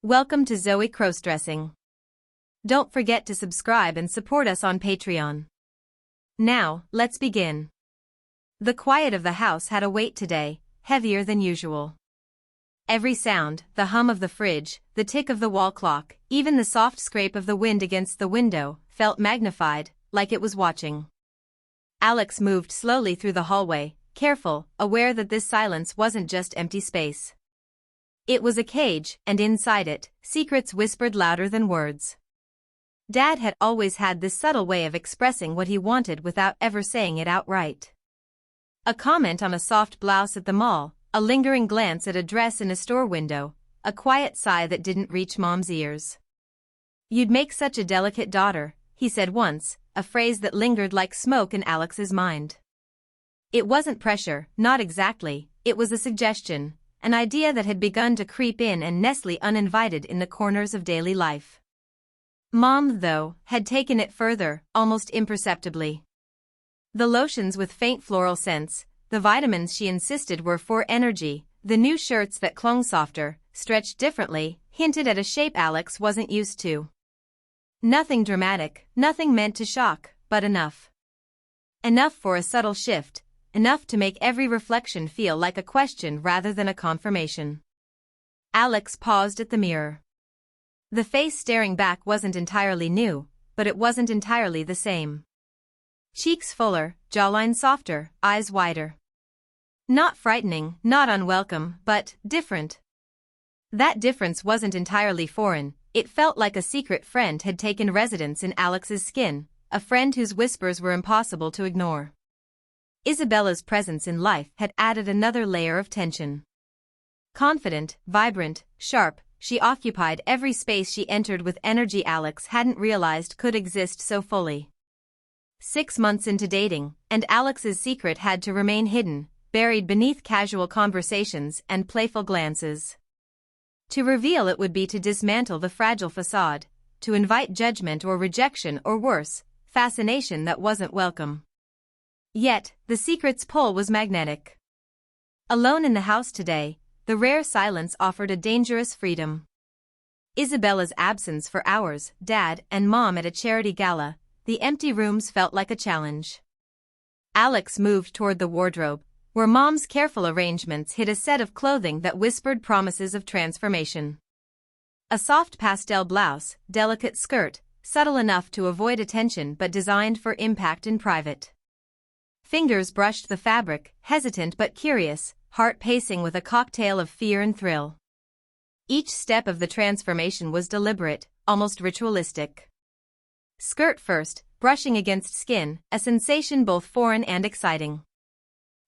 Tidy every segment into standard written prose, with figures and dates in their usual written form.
Welcome to Zoe Crossdressing. Don't forget to subscribe and support us on Patreon. Now, let's begin. The quiet of the house had a weight today, heavier than usual. Every sound, the hum of the fridge, the tick of the wall clock, even the soft scrape of the wind against the window, felt magnified, like it was watching. Alex moved slowly through the hallway, careful, aware that this silence wasn't just empty space. It was a cage, and inside it, secrets whispered louder than words. Dad had always had this subtle way of expressing what he wanted without ever saying it outright. A comment on a soft blouse at the mall, a lingering glance at a dress in a store window, a quiet sigh that didn't reach Mom's ears. "You'd make such a delicate daughter," he said once, a phrase that lingered like smoke in Alex's mind. It wasn't pressure, not exactly, it was a suggestion. An idea that had begun to creep in and nestle uninvited in the corners of daily life. Mom, though, had taken it further, almost imperceptibly. The lotions with faint floral scents, the vitamins she insisted were for energy, the new shirts that clung softer, stretched differently, hinted at a shape Alex wasn't used to. Nothing dramatic, nothing meant to shock, but enough. Enough for a subtle shift. Enough to make every reflection feel like a question rather than a confirmation. Alex paused at the mirror. The face staring back wasn't entirely new, but it wasn't entirely the same. Cheeks fuller, jawline softer, eyes wider. Not frightening, not unwelcome, but different. That difference wasn't entirely foreign, it felt like a secret friend had taken residence in Alex's skin, a friend whose whispers were impossible to ignore. Isabella's presence in life had added another layer of tension. Confident, vibrant, sharp, she occupied every space she entered with energy Alex hadn't realized could exist so fully. 6 months into dating, and Alex's secret had to remain hidden, buried beneath casual conversations and playful glances. To reveal it would be to dismantle the fragile facade, to invite judgment or rejection or worse, fascination that wasn't welcome. Yet, the secret's pull was magnetic. Alone in the house today, the rare silence offered a dangerous freedom. Isabella's absence for hours, Dad and Mom at a charity gala, the empty rooms felt like a challenge. Alex moved toward the wardrobe, where Mom's careful arrangements hid a set of clothing that whispered promises of transformation. A soft pastel blouse, delicate skirt, subtle enough to avoid attention but designed for impact in private. Fingers brushed the fabric, hesitant but curious, heart pacing with a cocktail of fear and thrill. Each step of the transformation was deliberate, almost ritualistic. Skirt first, brushing against skin, a sensation both foreign and exciting.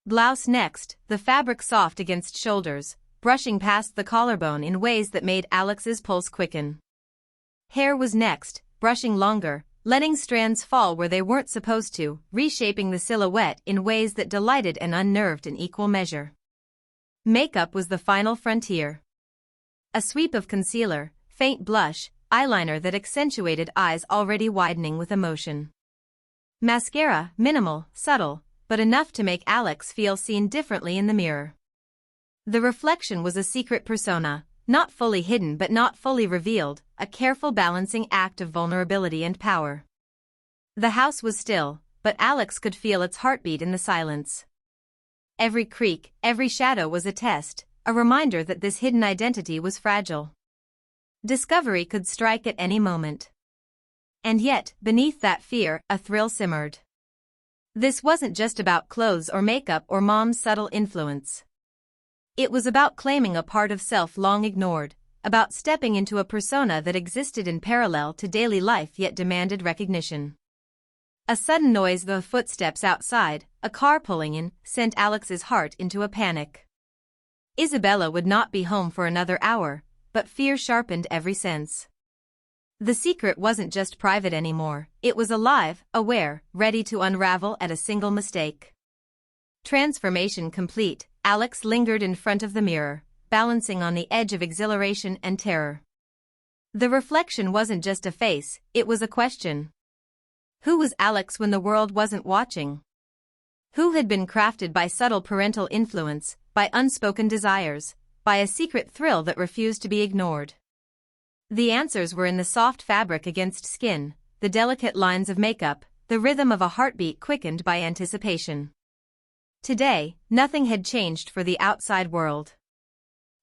Blouse next, the fabric soft against shoulders, brushing past the collarbone in ways that made Alex's pulse quicken. Hair was next, brushing longer, letting strands fall where they weren't supposed to, reshaping the silhouette in ways that delighted and unnerved in equal measure. Makeup was the final frontier. A sweep of concealer, faint blush, eyeliner that accentuated eyes already widening with emotion. Mascara, minimal, subtle, but enough to make Alex feel seen differently in the mirror. The reflection was a secret persona, not fully hidden but not fully revealed, a careful balancing act of vulnerability and power. The house was still, but Alex could feel its heartbeat in the silence. Every creak, every shadow was a test, a reminder that this hidden identity was fragile. Discovery could strike at any moment. And yet, beneath that fear, a thrill simmered. This wasn't just about clothes or makeup or Mom's subtle influence. It was about claiming a part of self long ignored, about stepping into a persona that existed in parallel to daily life yet demanded recognition. A sudden noise of footsteps outside, a car pulling in, sent Alex's heart into a panic. Isabella would not be home for another hour, but fear sharpened every sense. The secret wasn't just private anymore, it was alive, aware, ready to unravel at a single mistake. Transformation complete, Alex lingered in front of the mirror, balancing on the edge of exhilaration and terror. The reflection wasn't just a face, it was a question. Who was Alex when the world wasn't watching? Who had been crafted by subtle parental influence, by unspoken desires, by a secret thrill that refused to be ignored? The answers were in the soft fabric against skin, the delicate lines of makeup, the rhythm of a heartbeat quickened by anticipation. Today, nothing had changed for the outside world.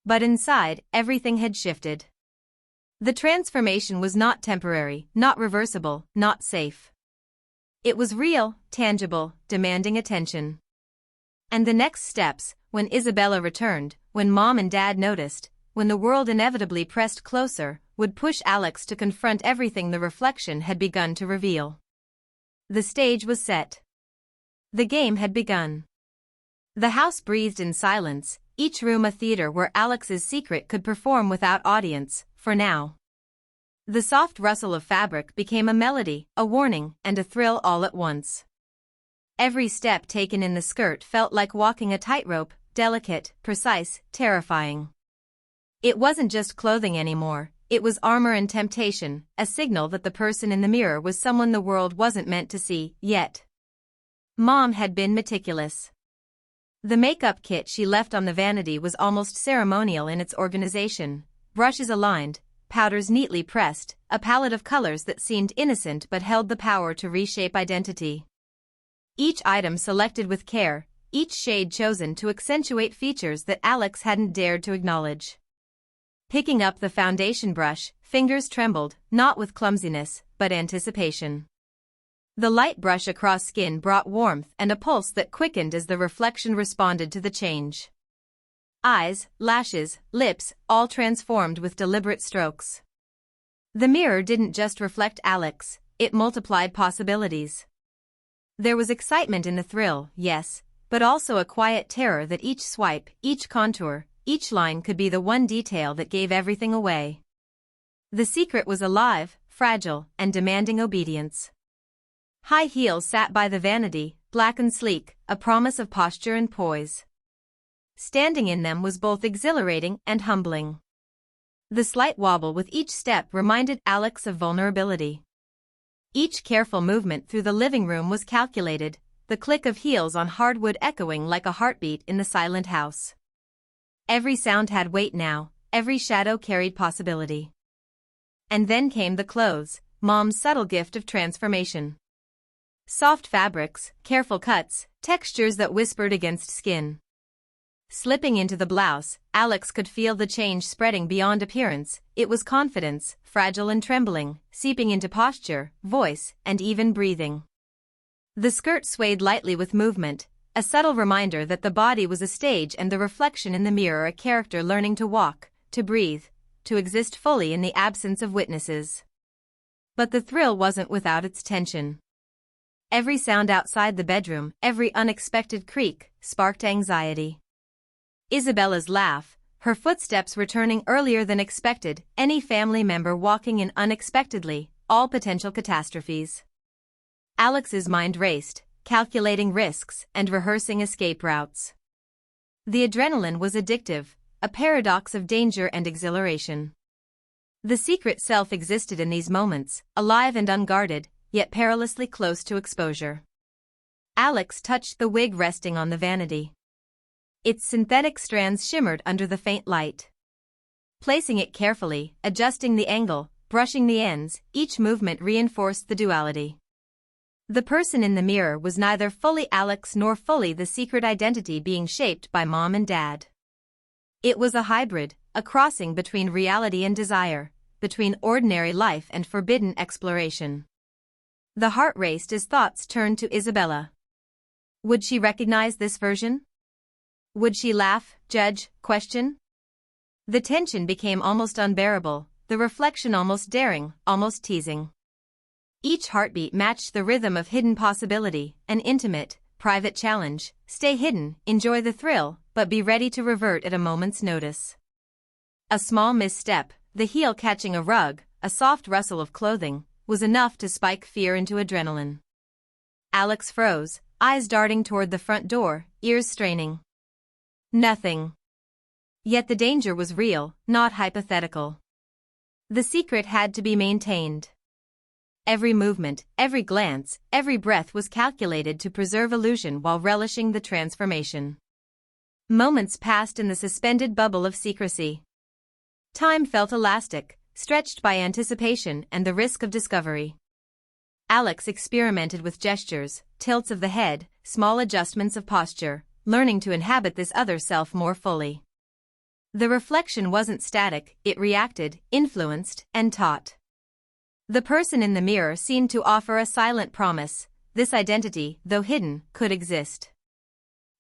But inside, everything had shifted. The transformation was not temporary, not reversible, not safe. It was real, tangible, demanding attention. And the next steps, when Isabella returned, when Mom and Dad noticed, when the world inevitably pressed closer, would push Alex to confront everything the reflection had begun to reveal. The stage was set. The game had begun. The house breathed in silence, each room a theater where Alex's secret could perform without audience, for now. The soft rustle of fabric became a melody, a warning, and a thrill all at once. Every step taken in the skirt felt like walking a tightrope, delicate, precise, terrifying. It wasn't just clothing anymore, it was armor and temptation, a signal that the person in the mirror was someone the world wasn't meant to see, yet. Mom had been meticulous. The makeup kit she left on the vanity was almost ceremonial in its organization, brushes aligned, powders neatly pressed, a palette of colors that seemed innocent but held the power to reshape identity. Each item selected with care, each shade chosen to accentuate features that Alex hadn't dared to acknowledge. Picking up the foundation brush, fingers trembled, not with clumsiness, but anticipation. The light brush across skin brought warmth and a pulse that quickened as the reflection responded to the change. Eyes, lashes, lips, all transformed with deliberate strokes. The mirror didn't just reflect Alex, it multiplied possibilities. There was excitement in the thrill, yes, but also a quiet terror that each swipe, each contour, each line could be the one detail that gave everything away. The secret was alive, fragile, and demanding obedience. High heels sat by the vanity, black and sleek, a promise of posture and poise. Standing in them was both exhilarating and humbling. The slight wobble with each step reminded Alex of vulnerability. Each careful movement through the living room was calculated, the click of heels on hardwood echoing like a heartbeat in the silent house. Every sound had weight now, every shadow carried possibility. And then came the clothes, Mom's subtle gift of transformation. Soft fabrics, careful cuts, textures that whispered against skin. Slipping into the blouse, Alex could feel the change spreading beyond appearance. It was confidence, fragile and trembling, seeping into posture, voice, and even breathing. The skirt swayed lightly with movement, a subtle reminder that the body was a stage and the reflection in the mirror a character learning to walk, to breathe, to exist fully in the absence of witnesses. But the thrill wasn't without its tension. Every sound outside the bedroom, every unexpected creak, sparked anxiety. Isabella's laugh, her footsteps returning earlier than expected, any family member walking in unexpectedly, all potential catastrophes. Alex's mind raced, calculating risks and rehearsing escape routes. The adrenaline was addictive, a paradox of danger and exhilaration. The secret self existed in these moments, alive and unguarded, yet perilously close to exposure. Alex touched the wig resting on the vanity. Its synthetic strands shimmered under the faint light. Placing it carefully, adjusting the angle, brushing the ends, each movement reinforced the duality. The person in the mirror was neither fully Alex nor fully the secret identity being shaped by Mom and Dad. It was a hybrid, a crossing between reality and desire, between ordinary life and forbidden exploration. The heart raced as thoughts turned to Isabella. Would she recognize this version? Would she laugh, judge, question? The tension became almost unbearable, the reflection almost daring, almost teasing. Each heartbeat matched the rhythm of hidden possibility, an intimate, private challenge. Stay hidden, enjoy the thrill, but be ready to revert at a moment's notice. A small misstep, the heel catching a rug, a soft rustle of clothing, was enough to spike fear into adrenaline. Alex froze, eyes darting toward the front door, ears straining. Nothing. Yet the danger was real, not hypothetical. The secret had to be maintained. Every movement, every glance, every breath was calculated to preserve illusion while relishing the transformation. Moments passed in the suspended bubble of secrecy. Time felt elastic, stretched by anticipation and the risk of discovery. Alex experimented with gestures, tilts of the head, small adjustments of posture, learning to inhabit this other self more fully. The reflection wasn't static, it reacted, influenced, and taught. The person in the mirror seemed to offer a silent promise: this identity, though hidden, could exist.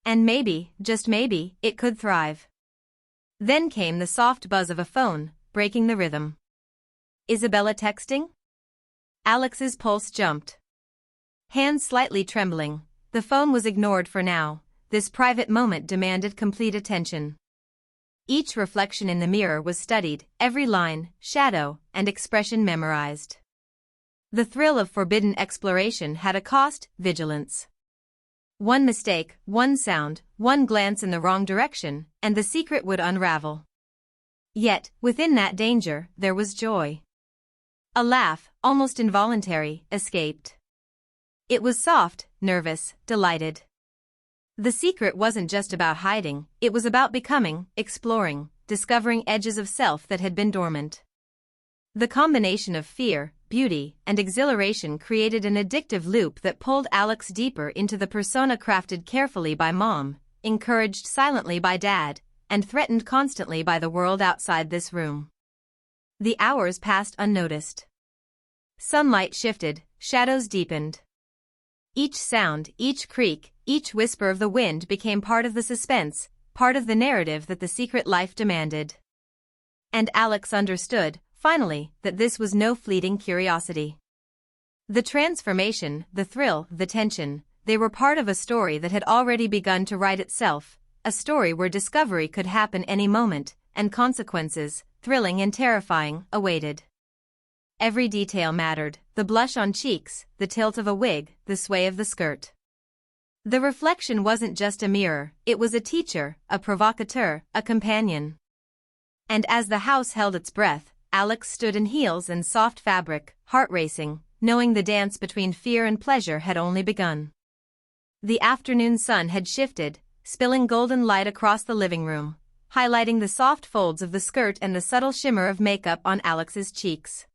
And maybe, just maybe, it could thrive. Then came the soft buzz of a phone, breaking the rhythm. Isabella texting? Alex's pulse jumped. Hands slightly trembling, the phone was ignored for now. This private moment demanded complete attention. Each reflection in the mirror was studied, every line, shadow, and expression memorized. The thrill of forbidden exploration had a cost: vigilance. One mistake, one sound, one glance in the wrong direction, and the secret would unravel. Yet, within that danger, there was joy. A laugh, almost involuntary, escaped. It was soft, nervous, delighted. The secret wasn't just about hiding, it was about becoming, exploring, discovering edges of self that had been dormant. The combination of fear, beauty, and exhilaration created an addictive loop that pulled Alex deeper into the persona crafted carefully by Mom, encouraged silently by Dad, and threatened constantly by the world outside this room. The hours passed unnoticed. Sunlight shifted, shadows deepened. Each sound, each creak, each whisper of the wind became part of the suspense, part of the narrative that the secret life demanded. And Alex understood, finally, that this was no fleeting curiosity. The transformation, the thrill, the tension, they were part of a story that had already begun to write itself, a story where discovery could happen any moment, and consequences, thrilling and terrifying, awaited. Every detail mattered: the blush on cheeks, the tilt of a wig, the sway of the skirt. The reflection wasn't just a mirror, it was a teacher, a provocateur, a companion. And as the house held its breath, Alex stood in heels and soft fabric, heart racing, knowing the dance between fear and pleasure had only begun. The afternoon sun had shifted, spilling golden light across the living room, highlighting the soft folds of the skirt and the subtle shimmer of makeup on Alex's cheeks.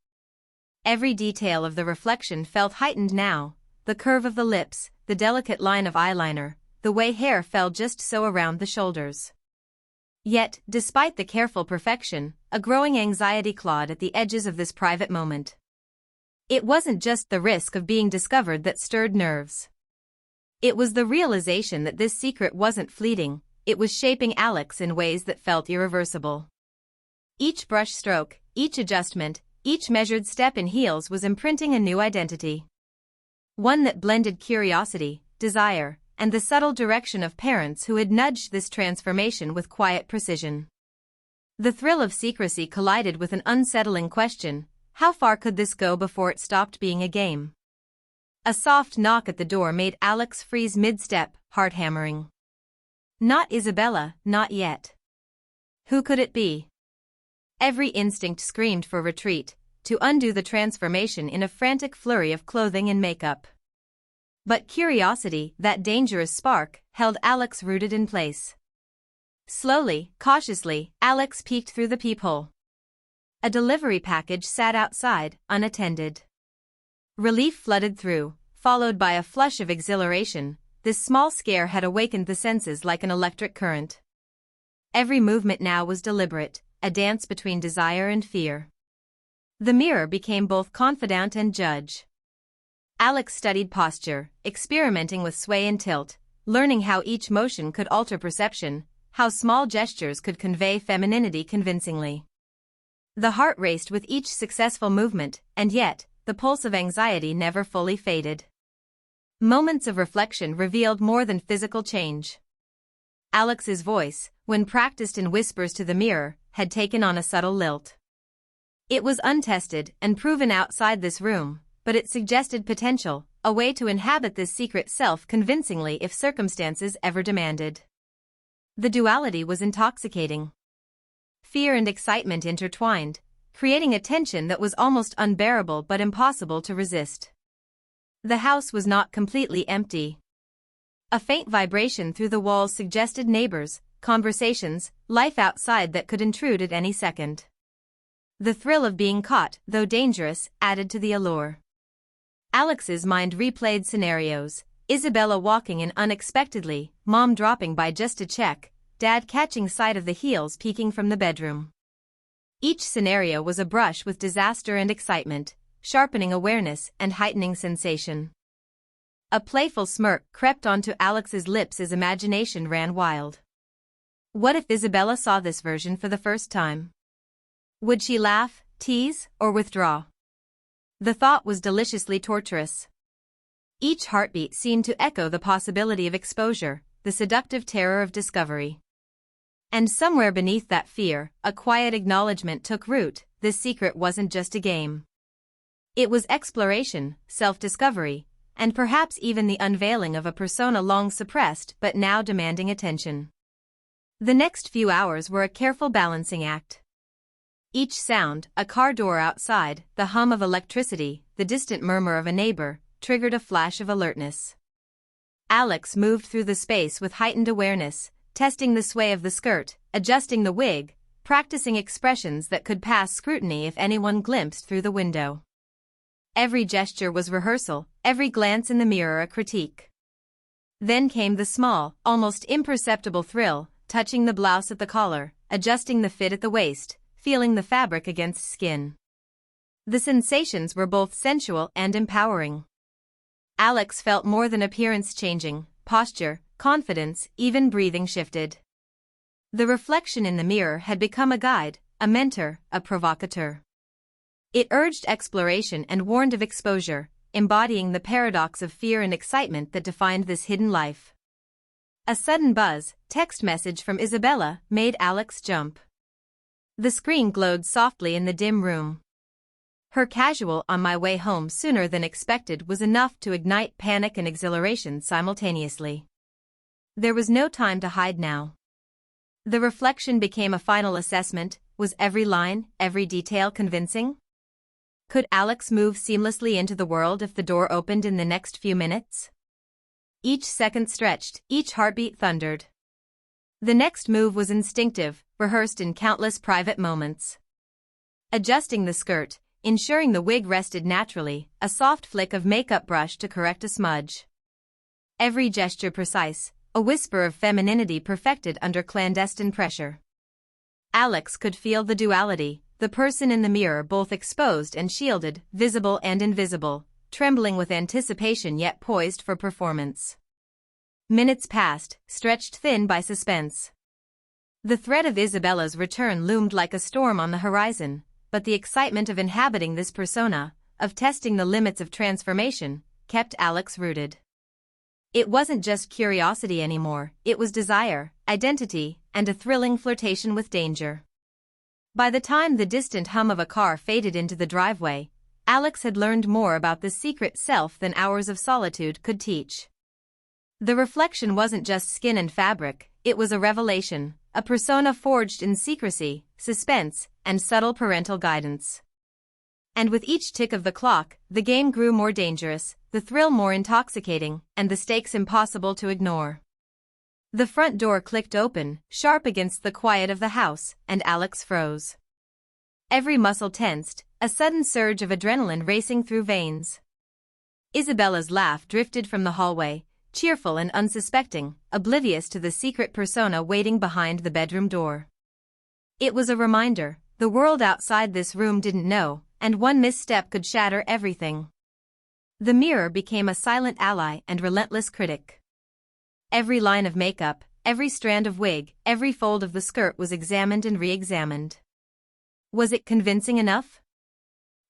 Every detail of the reflection felt heightened now: the curve of the lips, the delicate line of eyeliner, the way hair fell just so around the shoulders. Yet, despite the careful perfection, a growing anxiety clawed at the edges of this private moment. It wasn't just the risk of being discovered that stirred nerves. It was the realization that this secret wasn't fleeting, it was shaping Alex in ways that felt irreversible. Each brush stroke, each adjustment, each measured step in heels was imprinting a new identity. One that blended curiosity, desire, and the subtle direction of parents who had nudged this transformation with quiet precision. The thrill of secrecy collided with an unsettling question: how far could this go before it stopped being a game? A soft knock at the door made Alex freeze mid-step, heart hammering. Not Isabella, not yet. Who could it be? Every instinct screamed for retreat, to undo the transformation in a frantic flurry of clothing and makeup. But curiosity, that dangerous spark, held Alex rooted in place. Slowly, cautiously, Alex peeked through the peephole. A delivery package sat outside, unattended. Relief flooded through, followed by a flush of exhilaration. This small scare had awakened the senses like an electric current. Every movement now was deliberate, a dance between desire and fear. The mirror became both confidant and judge. Alex studied posture, experimenting with sway and tilt, learning how each motion could alter perception, how small gestures could convey femininity convincingly. The heart raced with each successful movement, and yet, the pulse of anxiety never fully faded. Moments of reflection revealed more than physical change. Alex's voice, when practiced in whispers to the mirror, had taken on a subtle lilt. It was untested and proven outside this room, but it suggested potential, a way to inhabit this secret self convincingly if circumstances ever demanded. The duality was intoxicating. Fear and excitement intertwined, creating a tension that was almost unbearable but impossible to resist. The house was not completely empty. A faint vibration through the walls suggested neighbors, conversations, life outside that could intrude at any second. The thrill of being caught, though dangerous, added to the allure. Alex's mind replayed scenarios: Isabella walking in unexpectedly, Mom dropping by just to check, Dad catching sight of the heels peeking from the bedroom. Each scenario was a brush with disaster and excitement, sharpening awareness and heightening sensation. A playful smirk crept onto Alex's lips as imagination ran wild. What if Isabella saw this version for the first time? Would she laugh, tease, or withdraw? The thought was deliciously torturous. Each heartbeat seemed to echo the possibility of exposure, the seductive terror of discovery. And somewhere beneath that fear, a quiet acknowledgement took root: this secret wasn't just a game. It was exploration, self-discovery, and perhaps even the unveiling of a persona long suppressed but now demanding attention. The next few hours were a careful balancing act. Each sound, a car door outside, the hum of electricity, the distant murmur of a neighbor, triggered a flash of alertness. Alex moved through the space with heightened awareness, testing the sway of the skirt, adjusting the wig, practicing expressions that could pass scrutiny if anyone glimpsed through the window. Every gesture was rehearsal, every glance in the mirror a critique. Then came the small, almost imperceptible thrill, touching the blouse at the collar, adjusting the fit at the waist, feeling the fabric against skin. The sensations were both sensual and empowering. Alex felt more than appearance changing: posture, confidence, even breathing shifted. The reflection in the mirror had become a guide, a mentor, a provocateur. It urged exploration and warned of exposure, embodying the paradox of fear and excitement that defined this hidden life. A sudden buzz, text message from Isabella, made Alex jump. The screen glowed softly in the dim room. Her casual "on my way home sooner than expected" was enough to ignite panic and exhilaration simultaneously. There was no time to hide now. The reflection became a final assessment: was every line, every detail convincing? Could Alex move seamlessly into the world if the door opened in the next few minutes? Each second stretched, each heartbeat thundered. The next move was instinctive, rehearsed in countless private moments. Adjusting the skirt, ensuring the wig rested naturally, a soft flick of makeup brush to correct a smudge. Every gesture precise, a whisper of femininity perfected under clandestine pressure. Alex could feel the duality, the person in the mirror both exposed and shielded, visible and invisible, trembling with anticipation yet poised for performance. Minutes passed, stretched thin by suspense. The threat of Isabella's return loomed like a storm on the horizon, but the excitement of inhabiting this persona, of testing the limits of transformation, kept Alex rooted. It wasn't just curiosity anymore, it was desire, identity, and a thrilling flirtation with danger. By the time the distant hum of a car faded into the driveway, Alex had learned more about the secret self than hours of solitude could teach. The reflection wasn't just skin and fabric, it was a revelation, a persona forged in secrecy, suspense, and subtle parental guidance. And with each tick of the clock, the game grew more dangerous, the thrill more intoxicating, and the stakes impossible to ignore. The front door clicked open, sharp against the quiet of the house, and Alex froze. Every muscle tensed, a sudden surge of adrenaline racing through veins. Isabella's laugh drifted from the hallway, cheerful and unsuspecting, oblivious to the secret persona waiting behind the bedroom door. It was a reminder: the world outside this room didn't know, and one misstep could shatter everything. The mirror became a silent ally and relentless critic. Every line of makeup, every strand of wig, every fold of the skirt was examined and re-examined. Was it convincing enough?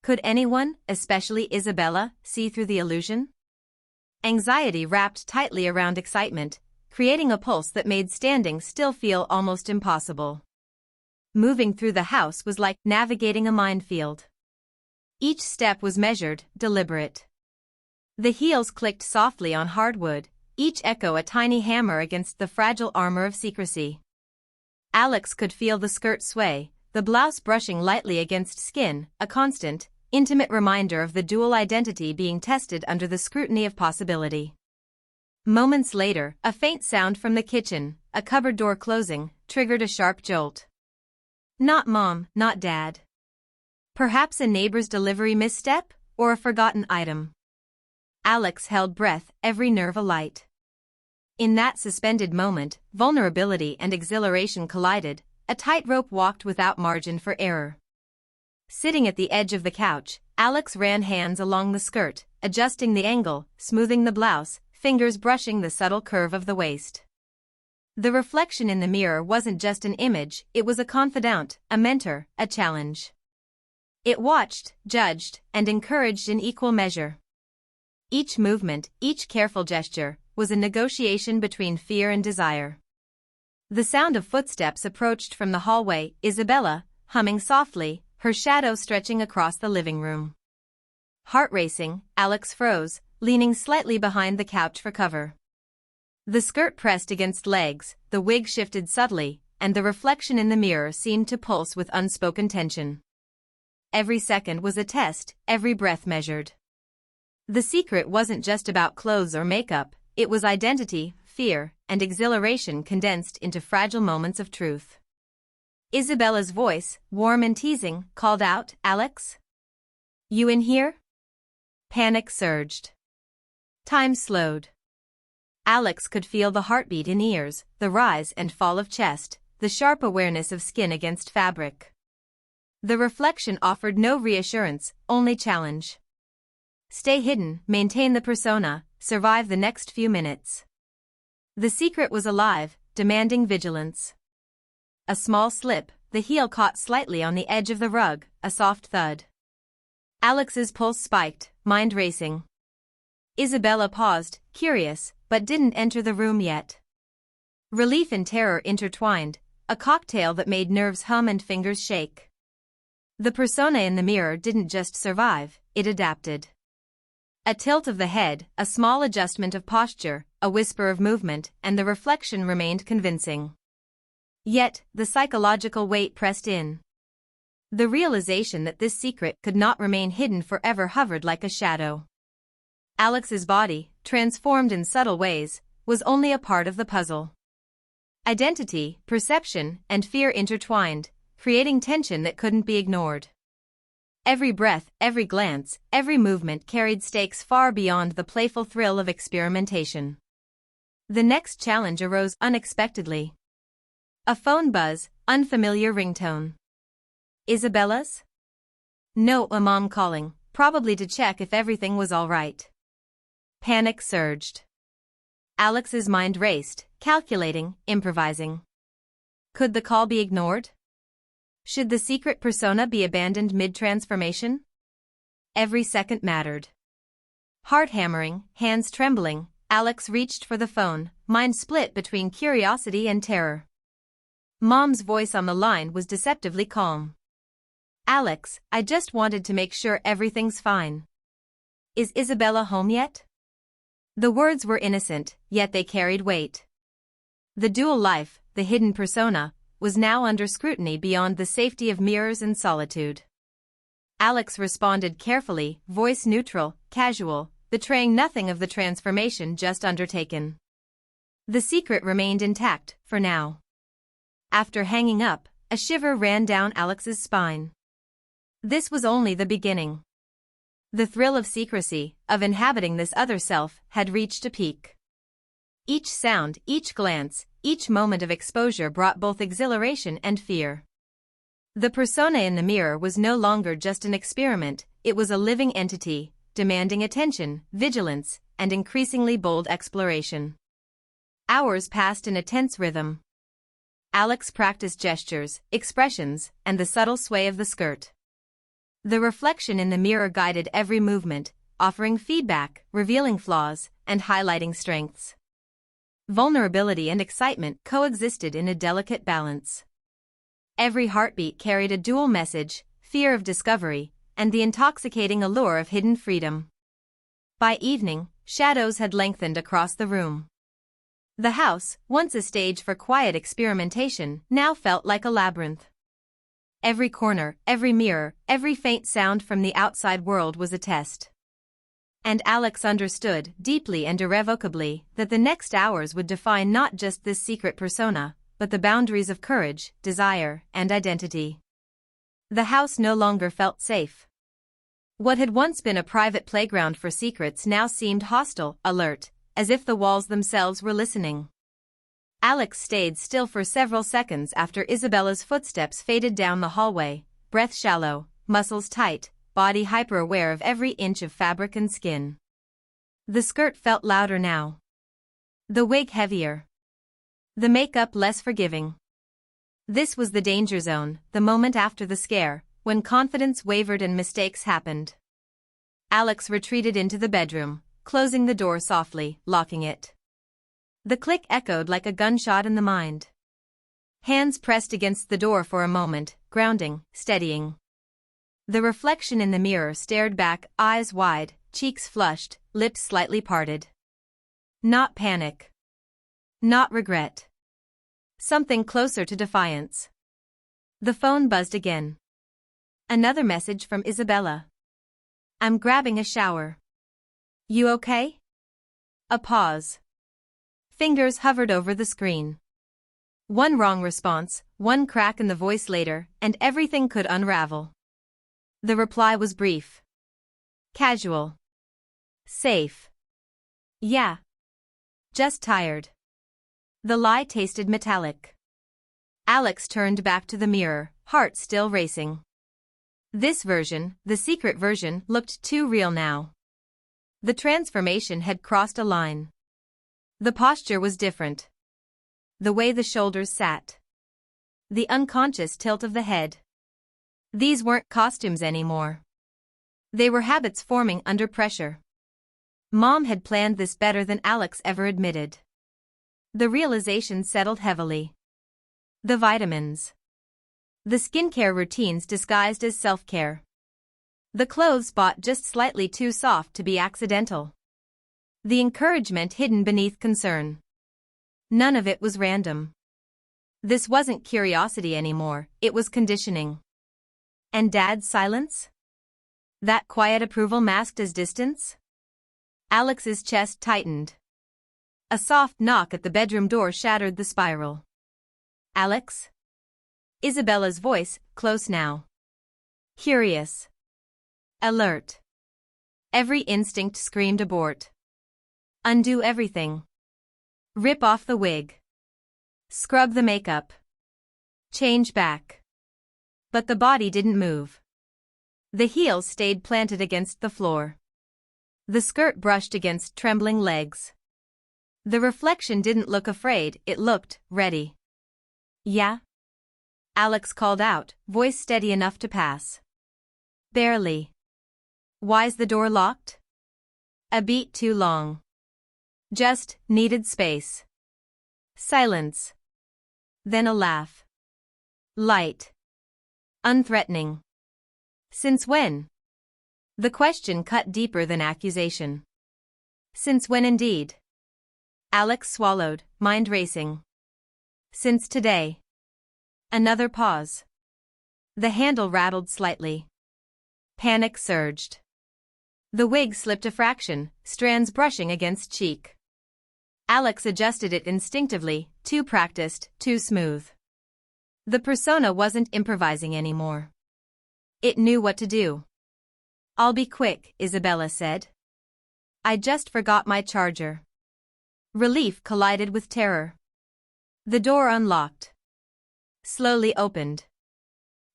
Could anyone, especially Isabella, see through the illusion? Anxiety wrapped tightly around excitement, creating a pulse that made standing still feel almost impossible. Moving through the house was like navigating a minefield. Each step was measured, deliberate. The heels clicked softly on hardwood, each echo a tiny hammer against the fragile armor of secrecy. Alex could feel the skirt sway, the blouse brushing lightly against skin, a constant, intimate reminder of the dual identity being tested under the scrutiny of possibility. Moments later, a faint sound from the kitchen, a cupboard door closing, triggered a sharp jolt. Not Mom, not Dad. Perhaps a neighbor's delivery misstep, or a forgotten item. Alex held breath, every nerve alight. In that suspended moment, vulnerability and exhilaration collided, a tightrope walked without margin for error. Sitting at the edge of the couch, Alex ran hands along the skirt, adjusting the angle, smoothing the blouse, fingers brushing the subtle curve of the waist. The reflection in the mirror wasn't just an image, it was a confidant, a mentor, a challenge. It watched, judged, and encouraged in equal measure. Each movement, each careful gesture, was a negotiation between fear and desire. The sound of footsteps approached from the hallway, Isabella, humming softly, her shadow stretching across the living room. Heart racing, Alex froze, leaning slightly behind the couch for cover. The skirt pressed against legs, the wig shifted subtly, and the reflection in the mirror seemed to pulse with unspoken tension. Every second was a test, every breath measured. The secret wasn't just about clothes or makeup, it was identity, fear, and exhilaration condensed into fragile moments of truth. Isabella's voice, warm and teasing, called out, "Alex? You in here?" Panic surged. Time slowed. Alex could feel the heartbeat in ears, the rise and fall of chest, the sharp awareness of skin against fabric. The reflection offered no reassurance, only challenge. Stay hidden, maintain the persona, survive the next few minutes. The secret was alive, demanding vigilance. A small slip, the heel caught slightly on the edge of the rug, a soft thud. Alex's pulse spiked, mind racing. Isabella paused, curious, but didn't enter the room yet. Relief and terror intertwined, a cocktail that made nerves hum and fingers shake. The persona in the mirror didn't just survive, it adapted. A tilt of the head, a small adjustment of posture, a whisper of movement, and the reflection remained convincing. Yet, the psychological weight pressed in. The realization that this secret could not remain hidden forever hovered like a shadow. Alex's body, transformed in subtle ways, was only a part of the puzzle. Identity, perception, and fear intertwined, creating tension that couldn't be ignored. Every breath, every glance, every movement carried stakes far beyond the playful thrill of experimentation. The next challenge arose unexpectedly. A phone buzz, unfamiliar ringtone. Isabella's? No, a mom calling, probably to check if everything was all right. Panic surged. Alex's mind raced, calculating, improvising. Could the call be ignored? Should the secret persona be abandoned mid-transformation? Every second mattered. Heart hammering, hands trembling, Alex reached for the phone, mind split between curiosity and terror. Mom's voice on the line was deceptively calm. "Alex, I just wanted to make sure everything's fine. Is Isabella home yet?" The words were innocent, yet they carried weight. The dual life, the hidden persona, was now under scrutiny beyond the safety of mirrors and solitude. Alex responded carefully, voice neutral, casual, betraying nothing of the transformation just undertaken. The secret remained intact, for now. After hanging up, a shiver ran down Alex's spine. This was only the beginning. The thrill of secrecy, of inhabiting this other self, had reached a peak. Each sound, each glance, each moment of exposure brought both exhilaration and fear. The persona in the mirror was no longer just an experiment, it was a living entity, demanding attention, vigilance, and increasingly bold exploration. Hours passed in a tense rhythm. Alex practiced gestures, expressions, and the subtle sway of the skirt. The reflection in the mirror guided every movement, offering feedback, revealing flaws, and highlighting strengths. Vulnerability and excitement coexisted in a delicate balance. Every heartbeat carried a dual message, fear of discovery, and the intoxicating allure of hidden freedom. By evening, shadows had lengthened across the room. The house, once a stage for quiet experimentation, now felt like a labyrinth. Every corner, every mirror, every faint sound from the outside world was a test. And Alex understood, deeply and irrevocably, that the next hours would define not just this secret persona, but the boundaries of courage, desire, and identity. The house no longer felt safe. What had once been a private playground for secrets now seemed hostile, alert, as if the walls themselves were listening. Alex stayed still for several seconds after Isabella's footsteps faded down the hallway, breath shallow, muscles tight, body hyper-aware of every inch of fabric and skin. The skirt felt louder now. The wig heavier. The makeup less forgiving. This was the danger zone, the moment after the scare, when confidence wavered and mistakes happened. Alex retreated into the bedroom, closing the door softly, locking it. The click echoed like a gunshot in the mind. Hands pressed against the door for a moment, grounding, steadying. The reflection in the mirror stared back, eyes wide, cheeks flushed, lips slightly parted. Not panic. Not regret. Something closer to defiance. The phone buzzed again. Another message from Isabella. I'm grabbing a shower. You okay? A pause. Fingers hovered over the screen. One wrong response, one crack in the voice later, and everything could unravel. The reply was brief. Casual. Safe. Yeah. Just tired. The lie tasted metallic. Alex turned back to the mirror, heart still racing. This version, the secret version, looked too real now. The transformation had crossed a line. The posture was different. The way the shoulders sat. The unconscious tilt of the head. These weren't costumes anymore. They were habits forming under pressure. Mom had planned this better than Alex ever admitted. The realization settled heavily. The vitamins. The skincare routines disguised as self-care. The clothes bought just slightly too soft to be accidental. The encouragement hidden beneath concern. None of it was random. This wasn't curiosity anymore, it was conditioning. And Dad's silence? That quiet approval masked as distance? Alex's chest tightened. A soft knock at the bedroom door shattered the spiral. Alex? Isabella's voice, close now. Curious. Alert. Every instinct screamed abort. Undo everything. Rip off the wig. Scrub the makeup. Change back. But the body didn't move. The heels stayed planted against the floor. The skirt brushed against trembling legs. The reflection didn't look afraid, it looked ready. Yeah? Alex called out, voice steady enough to pass. Barely. Why's the door locked? A beat too long. Just needed space. Silence. Then a laugh. Light. Unthreatening. Since when? The question cut deeper than accusation. Since when indeed? Alex swallowed, mind racing. Since today. Another pause. The handle rattled slightly. Panic surged. The wig slipped a fraction, strands brushing against cheek. Alex adjusted it instinctively, too practiced, too smooth. The persona wasn't improvising anymore. It knew what to do. I'll be quick, Isabella said. I just forgot my charger. Relief collided with terror. The door unlocked. Slowly opened.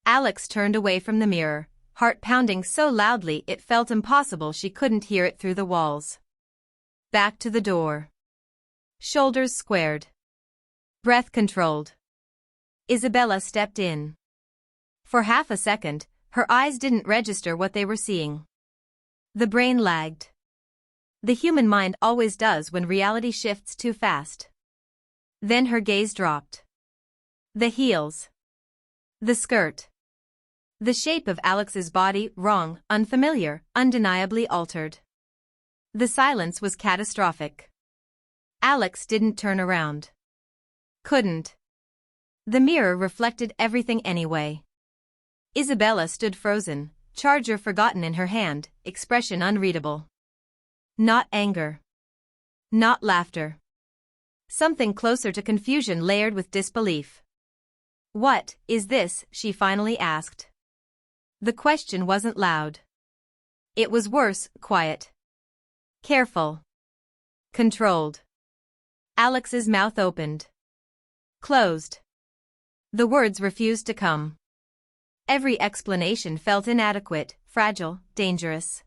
Alex turned away from the mirror, heart pounding so loudly it felt impossible she couldn't hear it through the walls. Back to the door. Shoulders squared. Breath controlled. Isabella stepped in. For half a second, her eyes didn't register what they were seeing. The brain lagged. The human mind always does when reality shifts too fast. Then her gaze dropped. The heels. The skirt. The shape of Alex's body, wrong, unfamiliar, undeniably altered. The silence was catastrophic. Alex didn't turn around. Couldn't. The mirror reflected everything anyway. Isabella stood frozen, charger forgotten in her hand, expression unreadable. Not anger. Not laughter. Something closer to confusion layered with disbelief. What is this? She finally asked. The question wasn't loud. It was worse, quiet. Careful. Controlled. Alex's mouth opened. Closed. The words refused to come. Every explanation felt inadequate, fragile, dangerous.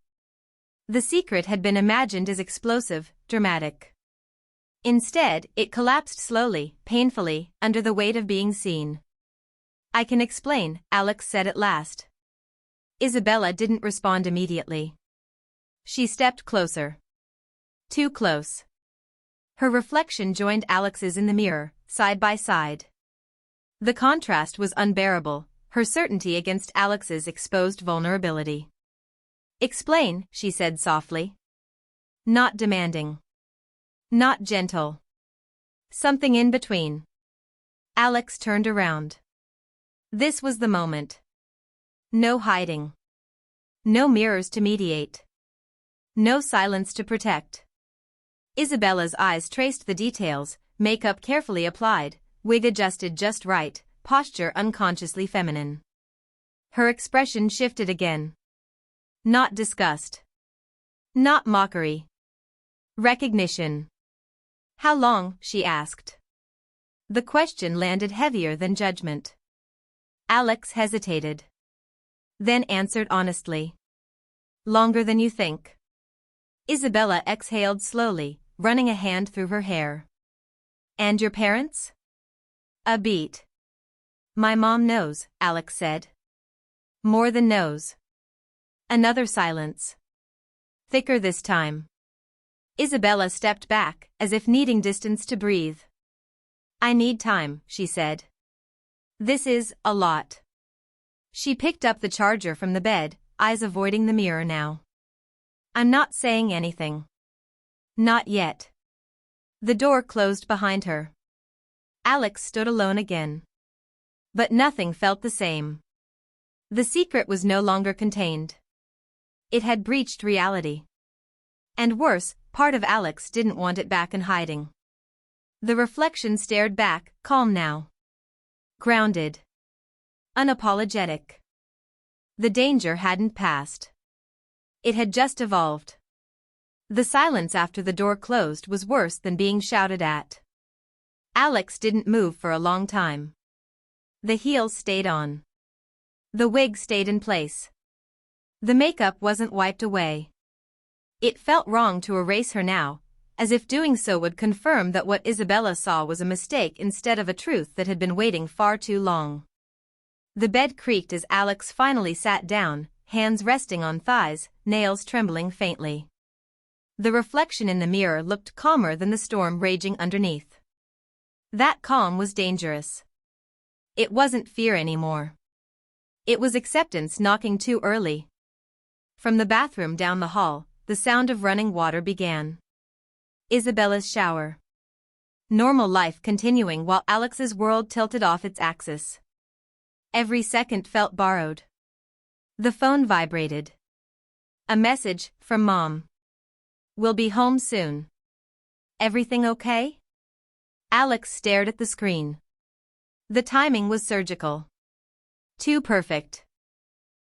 The secret had been imagined as explosive, dramatic. Instead, it collapsed slowly, painfully, under the weight of being seen. "I can explain," Alex said at last. Isabella didn't respond immediately. She stepped closer. Too close. Her reflection joined Alex's in the mirror, side by side. The contrast was unbearable, her certainty against Alex's exposed vulnerability. "Explain," she said softly. Not demanding. Not gentle. Something in between. Alex turned around. This was the moment. No hiding. No mirrors to mediate. No silence to protect. Isabella's eyes traced the details, makeup carefully applied, wig adjusted just right, posture unconsciously feminine. Her expression shifted again. Not disgust. Not mockery. Recognition. "How long?" she asked. The question landed heavier than judgment. Alex hesitated. Then answered honestly. "Longer than you think." Isabella exhaled slowly, running a hand through her hair. "And your parents?" A beat. "My mom knows," Alex said. "More than knows." Another silence. Thicker this time. Isabella stepped back, as if needing distance to breathe. "I need time," she said. "This is a lot." She picked up the charger from the bed, eyes avoiding the mirror now. "I'm not saying anything." "Not yet." The door closed behind her. Alex stood alone again. But nothing felt the same. The secret was no longer contained. It had breached reality. And worse, part of Alex didn't want it back in hiding. The reflection stared back, calm now. Grounded. Unapologetic. The danger hadn't passed. It had just evolved. The silence after the door closed was worse than being shouted at. Alex didn't move for a long time. The heels stayed on. The wig stayed in place. The makeup wasn't wiped away. It felt wrong to erase her now, as if doing so would confirm that what Isabella saw was a mistake instead of a truth that had been waiting far too long. The bed creaked as Alex finally sat down, hands resting on thighs, nails trembling faintly. The reflection in the mirror looked calmer than the storm raging underneath. That calm was dangerous. It wasn't fear anymore. It was acceptance knocking too early. From the bathroom down the hall, the sound of running water began. Isabella's shower. Normal life continuing while Alex's world tilted off its axis. Every second felt borrowed. The phone vibrated. A message from Mom. "We'll be home soon. Everything okay?" Alex stared at the screen. The timing was surgical. Too perfect.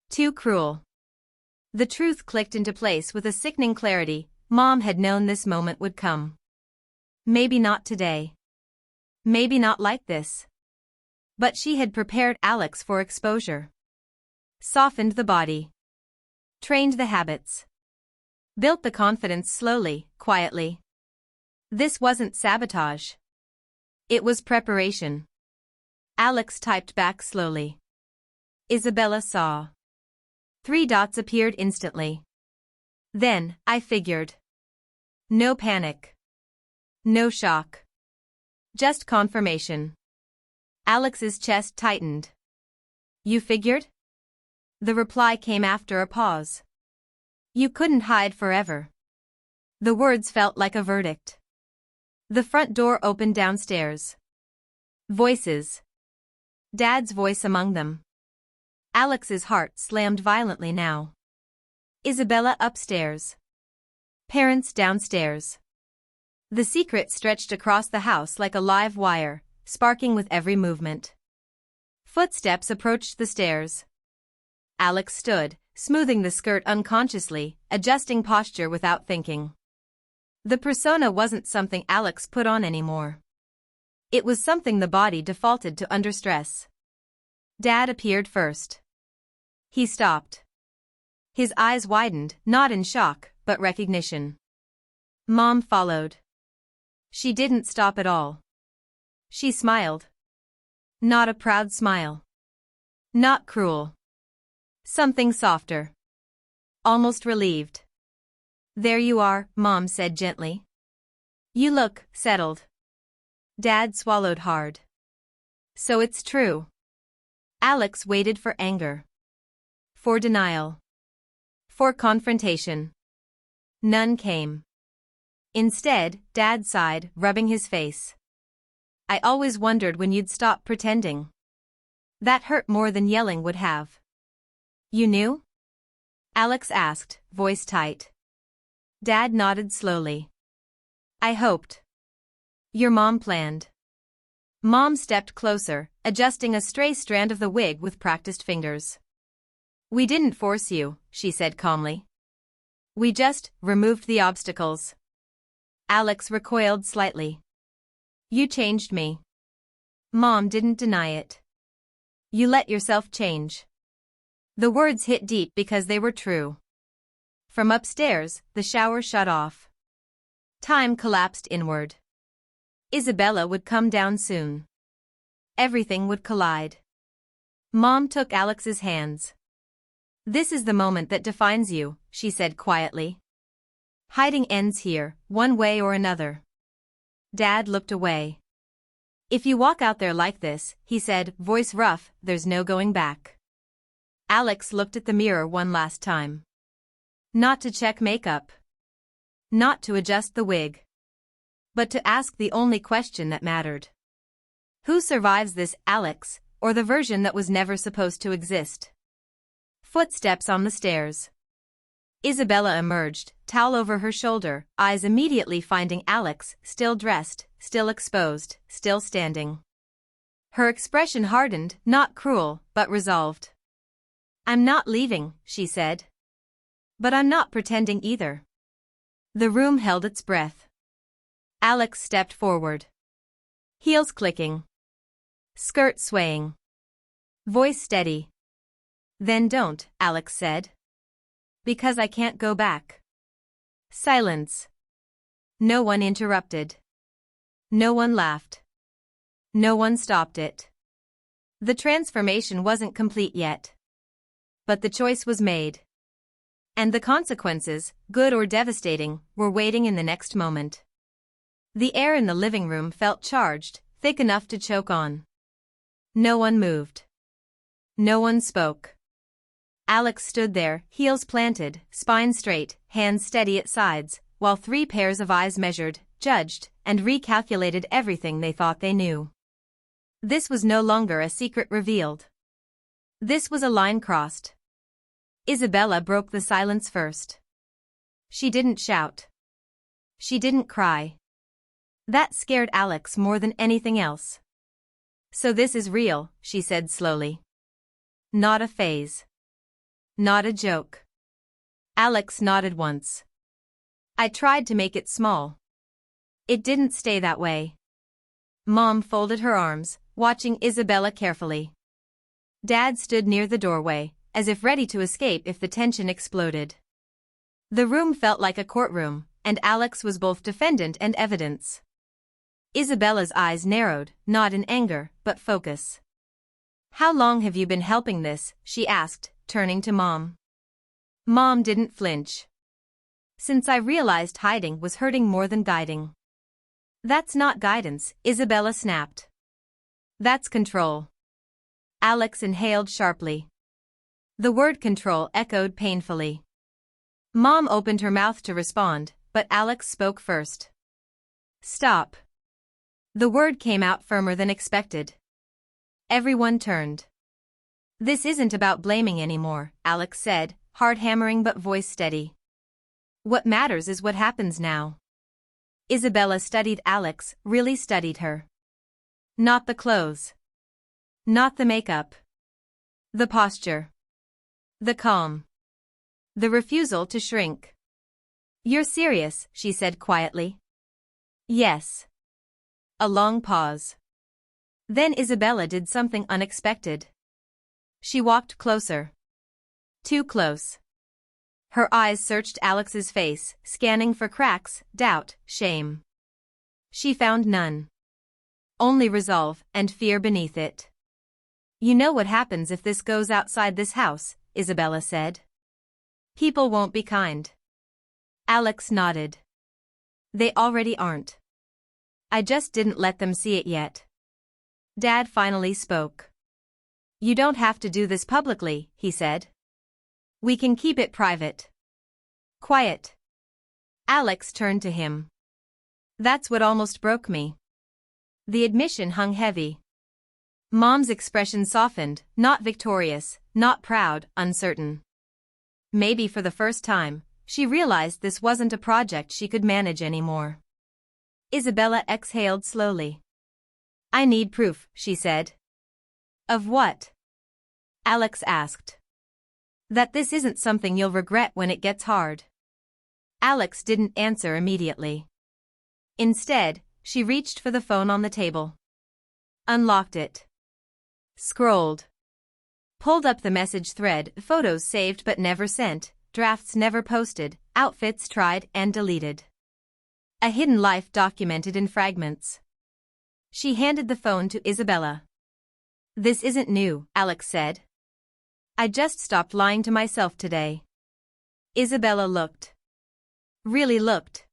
Too cruel. The truth clicked into place with a sickening clarity. Mom had known this moment would come. Maybe not today. Maybe not like this. But she had prepared Alex for exposure. Softened the body. Trained the habits. Built the confidence slowly, quietly. This wasn't sabotage. It was preparation. Alex typed back slowly. Isabella saw. 3 dots appeared instantly. Then, I figured. No panic. No shock. Just confirmation. Alex's chest tightened. "You figured?" The reply came after a pause. "You couldn't hide forever." The words felt like a verdict. The front door opened downstairs. Voices. Dad's voice among them. Alex's heart slammed violently now. Isabella upstairs. Parents downstairs. The secret stretched across the house like a live wire, sparking with every movement. Footsteps approached the stairs. Alex stood, smoothing the skirt unconsciously, adjusting posture without thinking. The persona wasn't something Alex put on anymore. It was something the body defaulted to under stress. Dad appeared first. He stopped. His eyes widened, not in shock, but recognition. Mom followed. She didn't stop at all. She smiled. Not a proud smile. Not cruel. Something softer. Almost relieved. "There you are," Mom said gently. "You look settled." Dad swallowed hard. So it's true. Alex waited for anger. For denial. For confrontation. None came. Instead, Dad sighed, rubbing his face. "I always wondered when you'd stop pretending. That hurt more than yelling would have." "You knew?" Alex asked, voice tight. Dad nodded slowly. "I hoped. Your mom planned." Mom stepped closer, adjusting a stray strand of the wig with practiced fingers. "We didn't force you," she said calmly. "We just removed the obstacles." Alex recoiled slightly. "You changed me." Mom didn't deny it. "You let yourself change." The words hit deep because they were true. From upstairs, the shower shut off. Time collapsed inward. Isabella would come down soon. Everything would collide. Mom took Alex's hands. "This is the moment that defines you," she said quietly. "Hiding ends here, one way or another." Dad looked away. "If you walk out there like this," he said, voice rough, "there's no going back." Alex looked at the mirror one last time. Not to check makeup. Not to adjust the wig. But to ask the only question that mattered. Who survives this, Alex, or the version that was never supposed to exist? Footsteps on the stairs. Isabella emerged, towel over her shoulder, eyes immediately finding Alex, still dressed, still exposed, still standing. Her expression hardened, not cruel, but resolved. "I'm not leaving," she said. "But I'm not pretending either." The room held its breath. Alex stepped forward. Heels clicking. Skirt swaying. Voice steady. "Then don't," Alex said. "Because I can't go back." Silence. No one interrupted. No one laughed. No one stopped it. The transformation wasn't complete yet. But the choice was made. And the consequences, good or devastating, were waiting in the next moment. The air in the living room felt charged, thick enough to choke on. No one moved. No one spoke. Alex stood there, heels planted, spine straight, hands steady at sides, while 3 pairs of eyes measured, judged, and recalculated everything they thought they knew. This was no longer a secret revealed. This was a line crossed. Isabella broke the silence first. She didn't shout. She didn't cry. That scared Alex more than anything else. "So this is real," she said slowly. "Not a phase. Not a joke." Alex nodded once. "I tried to make it small. It didn't stay that way." Mom folded her arms, watching Isabella carefully. Dad stood near the doorway, as if ready to escape if the tension exploded. The room felt like a courtroom, and Alex was both defendant and evidence. Isabella's eyes narrowed, not in anger, but focus. "How long have you been helping this?" she asked, turning to Mom. Mom didn't flinch. "Since I realized hiding was hurting more than guiding." "That's not guidance," Isabella snapped. "That's control." Alex inhaled sharply. The word control echoed painfully. Mom opened her mouth to respond, but Alex spoke first. "Stop." The word came out firmer than expected. Everyone turned. "This isn't about blaming anymore," Alex said, hard hammering but voice steady. "What matters is what happens now." Isabella studied Alex, really studied her. Not the clothes. Not the makeup. The posture. The calm. The refusal to shrink. "You're serious," she said quietly. "Yes." A long pause. Then Isabella did something unexpected. She walked closer. Too close. Her eyes searched Alex's face, scanning for cracks, doubt, shame. She found none. Only resolve and fear beneath it. "You know what happens if this goes outside this house," Isabella said. "People won't be kind." Alex nodded. "They already aren't. I just didn't let them see it yet." Dad finally spoke. "You don't have to do this publicly," he said. "We can keep it private." "Quiet." Alex turned to him. "That's what almost broke me." The admission hung heavy. Mom's expression softened, not victorious, not proud, uncertain. Maybe for the first time, she realized this wasn't a project she could manage anymore. Isabella exhaled slowly. "I need proof," she said. "Of what?" Alex asked. "That this isn't something you'll regret when it gets hard." Alex didn't answer immediately. Instead, she reached for the phone on the table. Unlocked it. Scrolled. Pulled up the message thread, photos saved but never sent, drafts never posted, outfits tried and deleted. A hidden life documented in fragments. She handed the phone to Isabella. "This isn't new," Alex said. "I just stopped lying to myself today." Isabella looked. Really looked.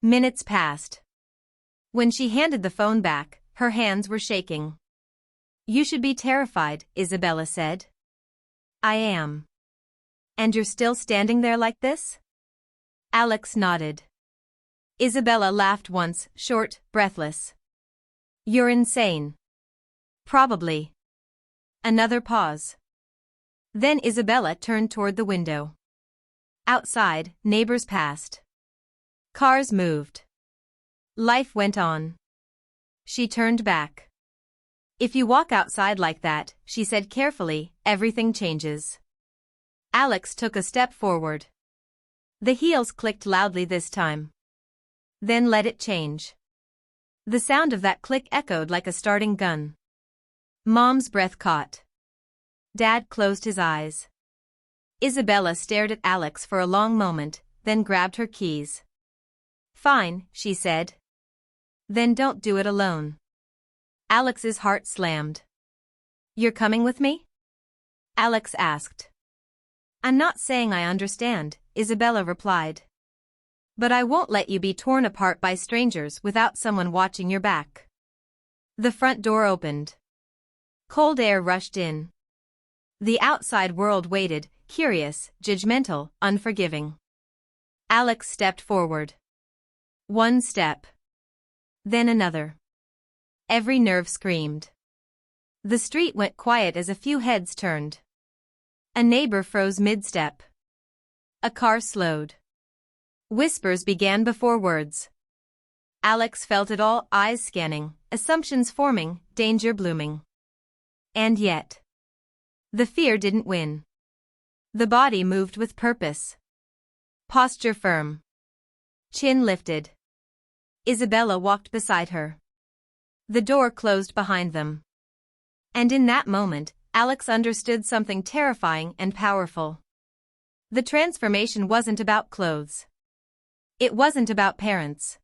Minutes passed. When she handed the phone back, her hands were shaking. "You should be terrified," Isabella said. "I am." "And you're still standing there like this?" Alex nodded. Isabella laughed once, short, breathless. "You're insane." "Probably." Another pause. Then Isabella turned toward the window. Outside, neighbors passed. Cars moved. Life went on. She turned back. "If you walk outside like that," she said carefully, "everything changes." Alex took a step forward. The heels clicked loudly this time. Then let it change. The sound of that click echoed like a starting gun. Mom's breath caught. Dad closed his eyes. Isabella stared at Alex for a long moment, then grabbed her keys. "Fine," she said. "Then don't do it alone." Alex's heart slammed. "You're coming with me?" Alex asked. "I'm not saying I understand," Isabella replied. "But I won't let you be torn apart by strangers without someone watching your back." The front door opened. Cold air rushed in. The outside world waited, curious, judgmental, unforgiving. Alex stepped forward. One step. Then another. Every nerve screamed. The street went quiet as a few heads turned. A neighbor froze mid-step. A car slowed. Whispers began before words. Alex felt it all, eyes scanning, assumptions forming, danger blooming. And yet, the fear didn't win. The body moved with purpose. Posture firm. Chin lifted. Isabella walked beside her. The door closed behind them. And in that moment, Alex understood something terrifying and powerful. The transformation wasn't about clothes. It wasn't about parents.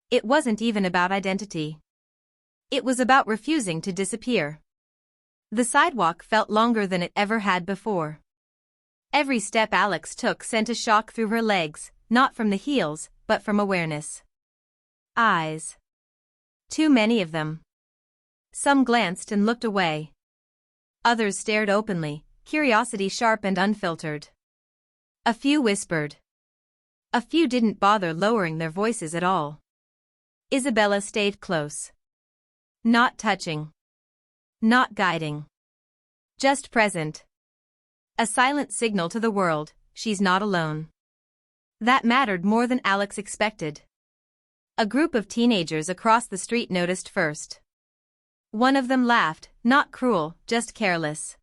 It wasn't even about identity. It was about refusing to disappear. The sidewalk felt longer than it ever had before. Every step Alex took sent a shock through her legs, not from the heels, but from awareness. Eyes. Too many of them. Some glanced and looked away. Others stared openly, curiosity sharp and unfiltered. A few whispered. A few didn't bother lowering their voices at all. Isabella stayed close. Not touching. Not guiding. Just present. A silent signal to the world, she's not alone. That mattered more than Alex expected. A group of teenagers across the street noticed first. One of them laughed, not cruel, just careless.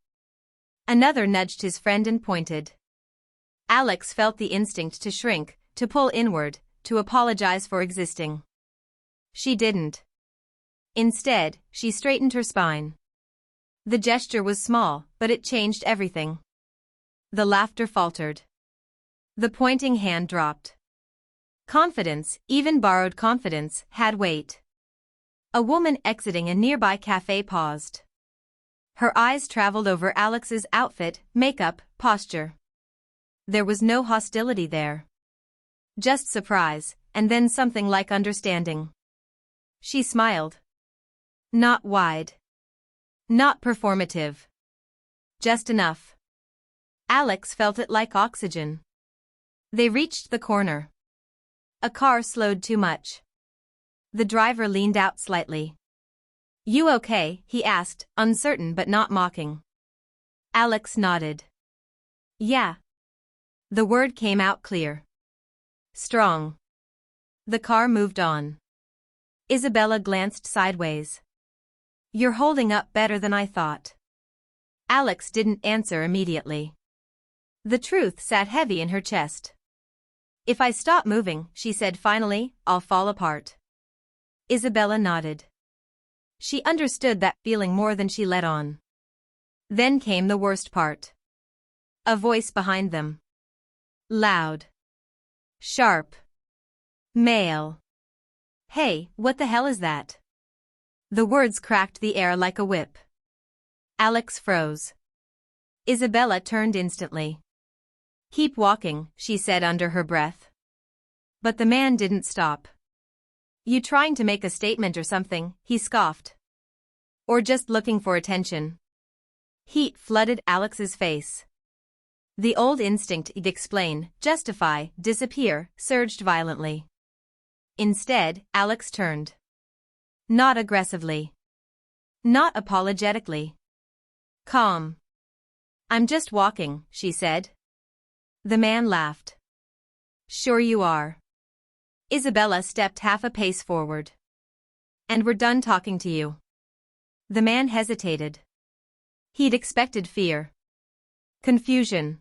Another nudged his friend and pointed. Alex felt the instinct to shrink, to pull inward, to apologize for existing. She didn't. Instead, she straightened her spine. The gesture was small, but it changed everything. The laughter faltered. The pointing hand dropped. Confidence, even borrowed confidence, had weight. A woman exiting a nearby cafe paused. Her eyes traveled over Alex's outfit, makeup, posture. There was no hostility there. Just surprise, and then something like understanding. She smiled. Not wide. Not performative. Just enough. Alex felt it like oxygen. They reached the corner. A car slowed too much. The driver leaned out slightly. "You okay?" he asked, uncertain but not mocking. Alex nodded. "Yeah." The word came out clear. Strong. The car moved on. Isabella glanced sideways. "You're holding up better than I thought." Alex didn't answer immediately. The truth sat heavy in her chest. "If I stop moving," she said finally, "I'll fall apart." Isabella nodded. She understood that feeling more than she let on. Then came the worst part. A voice behind them. Loud. Sharp. Male. "Hey, what the hell is that?" The words cracked the air like a whip. Alex froze. Isabella turned instantly. "Keep walking," she said under her breath. But the man didn't stop. "You trying to make a statement or something?" he scoffed. "Or just looking for attention?" Heat flooded Alex's face. The old instinct to explain, justify, disappear, surged violently. Instead, Alex turned. Not aggressively. Not apologetically. Calm. "I'm just walking," she said. The man laughed. "Sure you are." Isabella stepped half a pace forward. "And we're done talking to you." The man hesitated. He'd expected fear. Confusion.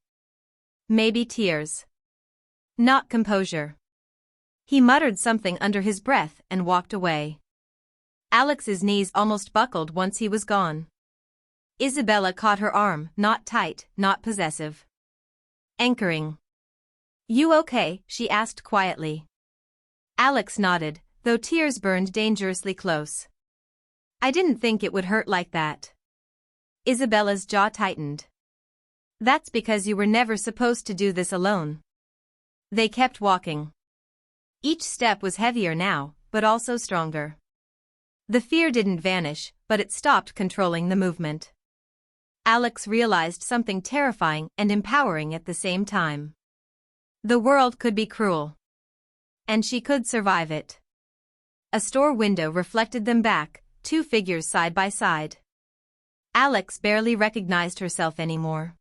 Maybe tears. Not composure. He muttered something under his breath and walked away. Alex's knees almost buckled once he was gone. Isabella caught her arm, not tight, not possessive. Anchoring. "You okay?" she asked quietly. Alex nodded, though tears burned dangerously close. "I didn't think it would hurt like that." Isabella's jaw tightened. "That's because you were never supposed to do this alone." They kept walking. Each step was heavier now, but also stronger. The fear didn't vanish, but it stopped controlling the movement. Alex realized something terrifying and empowering at the same time. The world could be cruel. And she could survive it. A store window reflected them back, two figures side by side. Alex barely recognized herself anymore.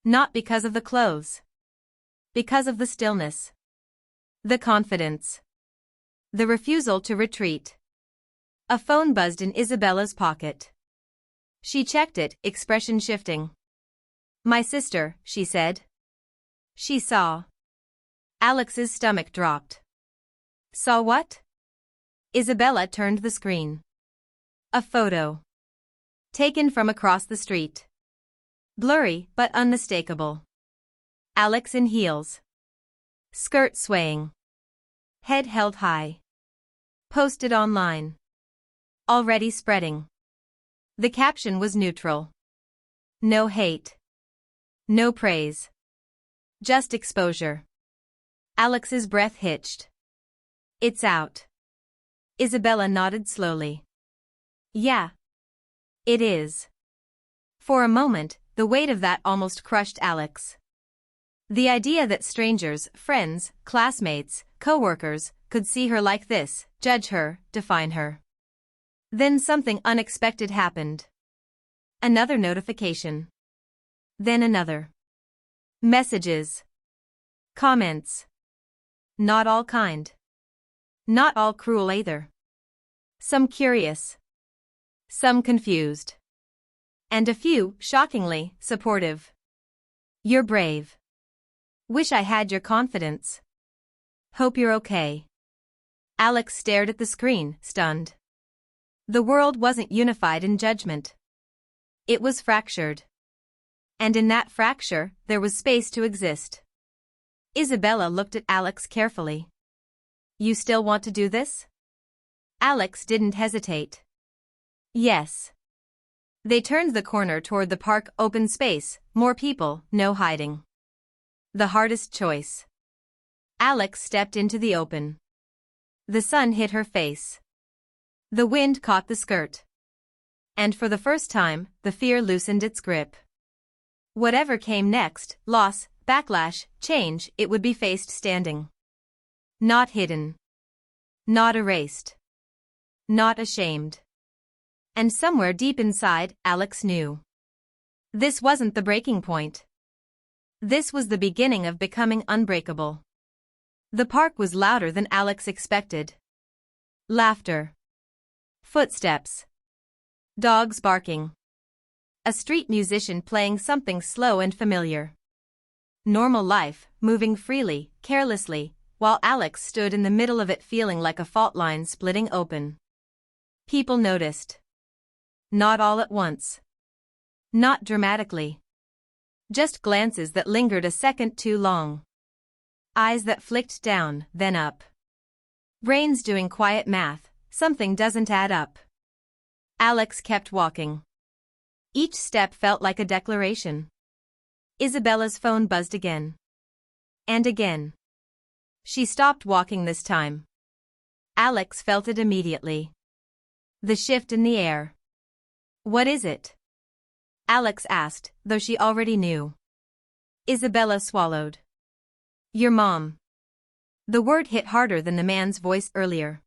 Not because of the clothes. Because of the stillness. The confidence. The refusal to retreat. A phone buzzed in Isabella's pocket. She checked it, expression shifting. "My sister," she said. She saw. Alex's stomach dropped. "Saw what?" Isabella turned the screen. A photo. Taken from across the street. Blurry but unmistakable. Alex in heels. Skirt swaying. Head held high. Posted online. Already spreading. The caption was neutral. No hate. No praise. Just exposure. Alex's breath hitched. "It's out." Isabella nodded slowly. "Yeah. It is." For a moment, the weight of that almost crushed Alex. The idea that strangers, friends, classmates, co-workers, could see her like this, judge her, define her. Then something unexpected happened. Another notification. Then another. Messages. Comments. Not all kind. Not all cruel either. Some curious. Some confused. And a few, shockingly, supportive. You're brave. Wish I had your confidence. Hope you're okay. Alex stared at the screen, stunned. The world wasn't unified in judgment. It was fractured. And in that fracture, there was space to exist. Isabella looked at Alex carefully. You still want to do this? Alex didn't hesitate. Yes. They turned the corner toward the park, open space, more people, no hiding. The hardest choice. Alex stepped into the open. The sun hit her face. The wind caught the skirt. And for the first time, the fear loosened its grip. Whatever came next, loss, backlash, change, it would be faced standing. Not hidden. Not erased. Not ashamed. And somewhere deep inside, Alex knew. This wasn't the breaking point. This was the beginning of becoming unbreakable. The park was louder than Alex expected. Laughter. Footsteps. Dogs barking. A street musician playing something slow and familiar. Normal life, moving freely, carelessly, while Alex stood in the middle of it feeling like a fault line splitting open. People noticed. Not all at once. Not dramatically. Just glances that lingered a second too long. Eyes that flicked down, then up. Brains doing quiet math, something doesn't add up. Alex kept walking. Each step felt like a declaration. Isabella's phone buzzed again. And again. She stopped walking this time. Alex felt it immediately. The shift in the air. What is it? Alex asked, though she already knew. Isabella swallowed. Your mom. The word hit harder than the man's voice earlier.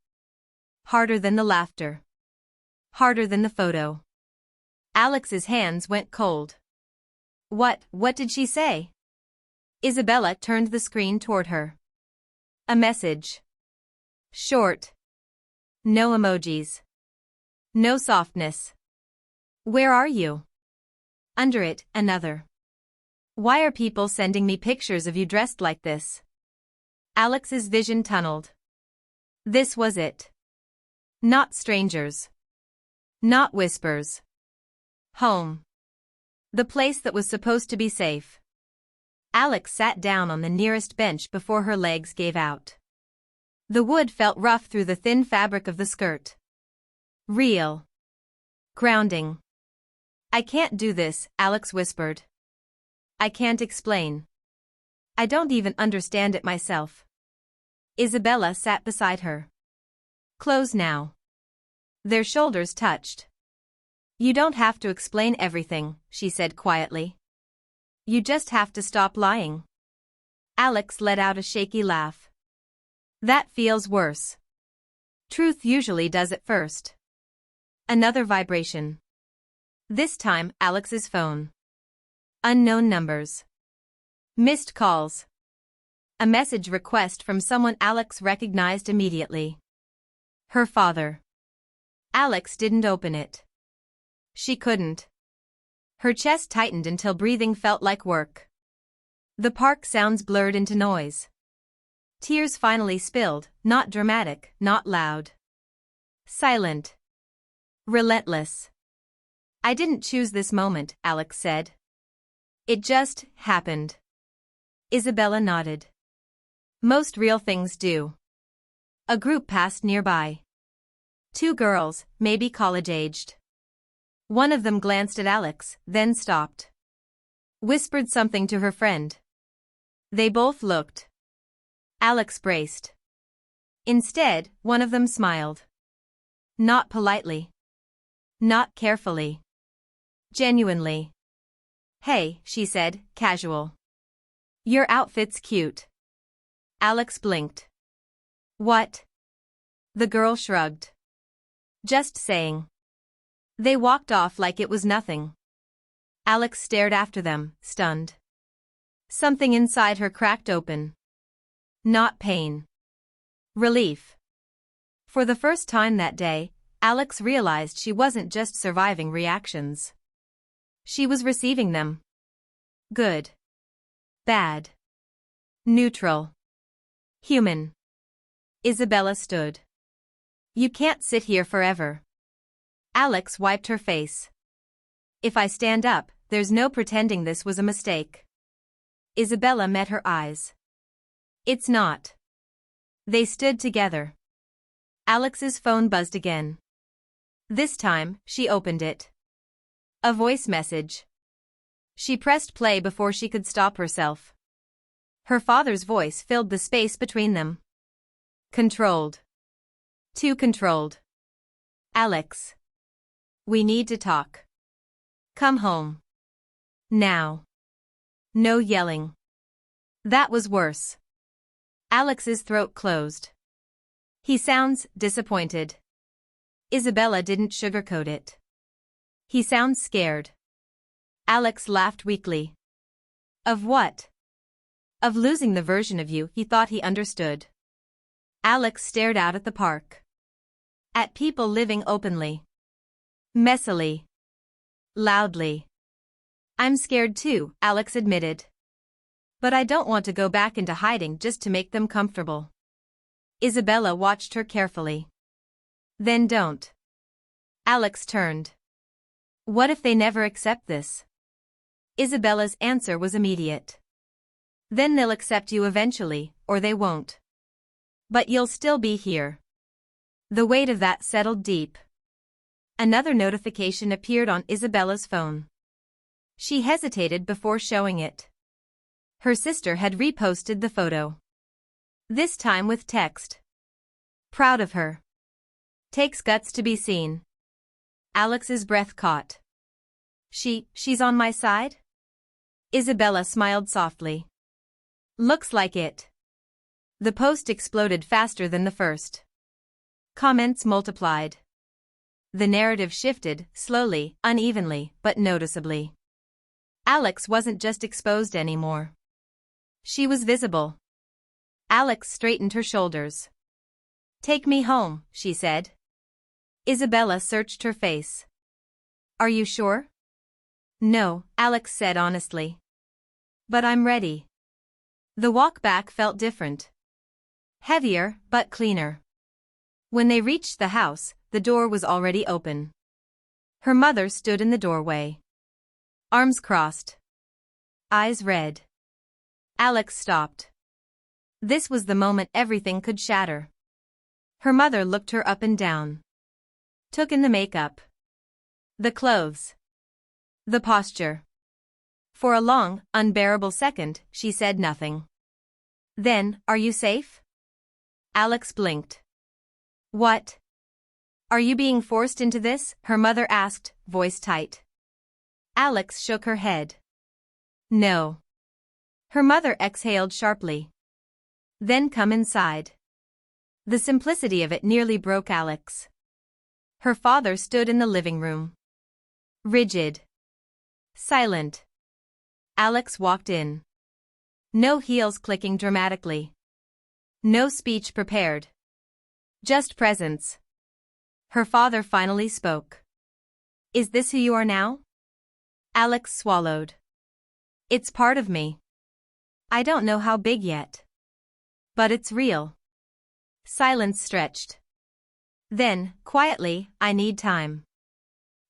Harder than the laughter. Harder than the photo. Alex's hands went cold. What did she say? Isabella turned the screen toward her. A message. Short. No emojis. No softness. Where are you? Under it, another. Why are people sending me pictures of you dressed like this? Alex's vision tunneled. This was it. Not strangers. Not whispers. Home. The place that was supposed to be safe. Alex sat down on the nearest bench before her legs gave out. The wood felt rough through the thin fabric of the skirt. Real. Grounding. I can't do this, Alex whispered. I can't explain. I don't even understand it myself. Isabella sat beside her. Close now. Their shoulders touched. You don't have to explain everything, she said quietly. You just have to stop lying. Alex let out a shaky laugh. That feels worse. Truth usually does it first. Another vibration. This time, Alex's phone. Unknown numbers. Missed calls. A message request from someone Alex recognized immediately. Her father. Alex didn't open it. She couldn't. Her chest tightened until breathing felt like work. The park sounds blurred into noise. Tears finally spilled, not dramatic, not loud. Silent. Relentless. I didn't choose this moment, Alex said. It just happened. Isabella nodded. Most real things do. A group passed nearby. 2 girls, maybe college-aged. One of them glanced at Alex, then stopped. Whispered something to her friend. They both looked. Alex braced. Instead, one of them smiled. Not politely. Not carefully. Genuinely. Hey, she said, casual. Your outfit's cute. Alex blinked. What? The girl shrugged. Just saying. They walked off like it was nothing. Alex stared after them, stunned. Something inside her cracked open. Not pain. Relief. For the first time that day, Alex realized she wasn't just surviving reactions. She was receiving them. Good. Bad. Neutral. Human. Isabella stood. You can't sit here forever. Alex wiped her face. If I stand up, there's no pretending this was a mistake. Isabella met her eyes. It's not. They stood together. Alex's phone buzzed again. This time, she opened it. A voice message. She pressed play before she could stop herself. Her father's voice filled the space between them. Controlled. Too controlled. Alex. We need to talk. Come home. Now. No yelling. That was worse. Alex's throat closed. He sounds disappointed. Isabella didn't sugarcoat it. He sounds scared. Alex laughed weakly. Of what? Of losing the version of you he thought he understood. Alex stared out at the park. At people living openly. Messily. Loudly. I'm scared too, Alex admitted. But I don't want to go back into hiding just to make them comfortable. Isabella watched her carefully. Then don't. Alex turned. What if they never accept this? Isabella's answer was immediate. Then they'll accept you eventually, or they won't. But you'll still be here. The weight of that settled deep. Another notification appeared on Isabella's phone. She hesitated before showing it. Her sister had reposted the photo. This time with text. Proud of her. Takes guts to be seen. Alex's breath caught. She's on my side? Isabella smiled softly. Looks like it. The post exploded faster than the first. Comments multiplied. The narrative shifted, slowly, unevenly, but noticeably. Alex wasn't just exposed anymore. She was visible. Alex straightened her shoulders. Take me home, she said. Isabella searched her face. Are you sure? No, Alex said honestly. But I'm ready. The walk back felt different. Heavier, but cleaner. When they reached the house, the door was already open. Her mother stood in the doorway. Arms crossed. Eyes red. Alex stopped. This was the moment everything could shatter. Her mother looked her up and down. Took in the makeup. The clothes. The posture. For a long, unbearable second, she said nothing. Then, are you safe? Alex blinked. What? Are you being forced into this? Her mother asked, voice tight. Alex shook her head. No. Her mother exhaled sharply. Then come inside. The simplicity of it nearly broke Alex. Her father stood in the living room. Rigid. Silent. Alex walked in. No heels clicking dramatically. No speech prepared. Just presence. Her father finally spoke. Is this who you are now? Alex swallowed. It's part of me. I don't know how big yet. But it's real. Silence stretched. Then, quietly, I need time.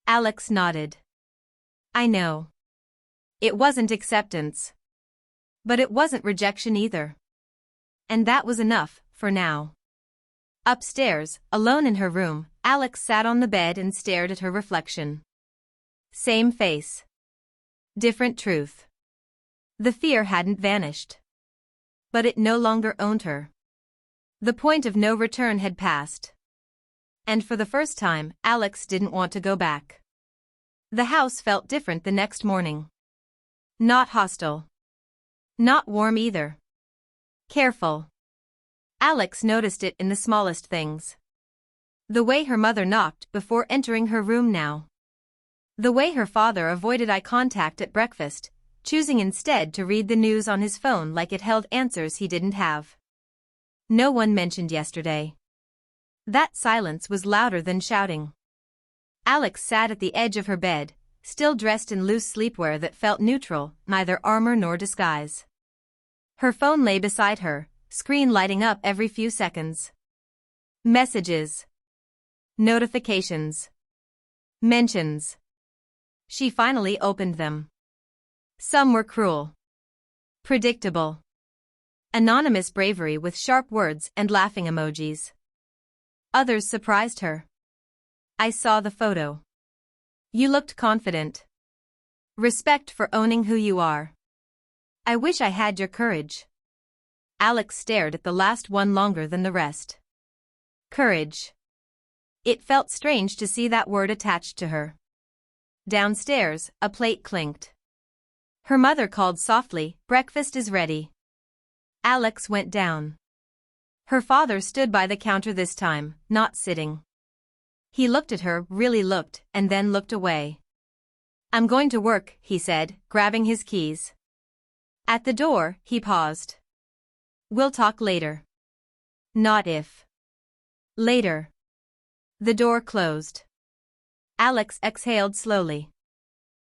Alex nodded. I know. It wasn't acceptance. But it wasn't rejection either. And that was enough, for now. Upstairs, alone in her room, Alex sat on the bed and stared at her reflection. Same face. Different truth. The fear hadn't vanished. But it no longer owned her. The point of no return had passed. And for the first time, Alex didn't want to go back. The house felt different the next morning. Not hostile. Not warm either. Careful. Alex noticed it in the smallest things. The way her mother knocked before entering her room now. The way her father avoided eye contact at breakfast, choosing instead to read the news on his phone like it held answers he didn't have. No one mentioned yesterday. That silence was louder than shouting. Alex sat at the edge of her bed, still dressed in loose sleepwear that felt neutral, neither armor nor disguise. Her phone lay beside her, screen lighting up every few seconds. Messages. Notifications. Mentions. She finally opened them. Some were cruel. Predictable. Anonymous bravery with sharp words and laughing emojis. Others surprised her. I saw the photo. You looked confident. Respect for owning who you are. I wish I had your courage. Alex stared at the last one longer than the rest. Courage. It felt strange to see that word attached to her. Downstairs, a plate clinked. Her mother called softly, "Breakfast is ready." Alex went down. Her father stood by the counter this time, not sitting. He looked at her, really looked, and then looked away. I'm going to work, he said, grabbing his keys. At the door, he paused. We'll talk later. Not if. Later. The door closed. Alex exhaled slowly.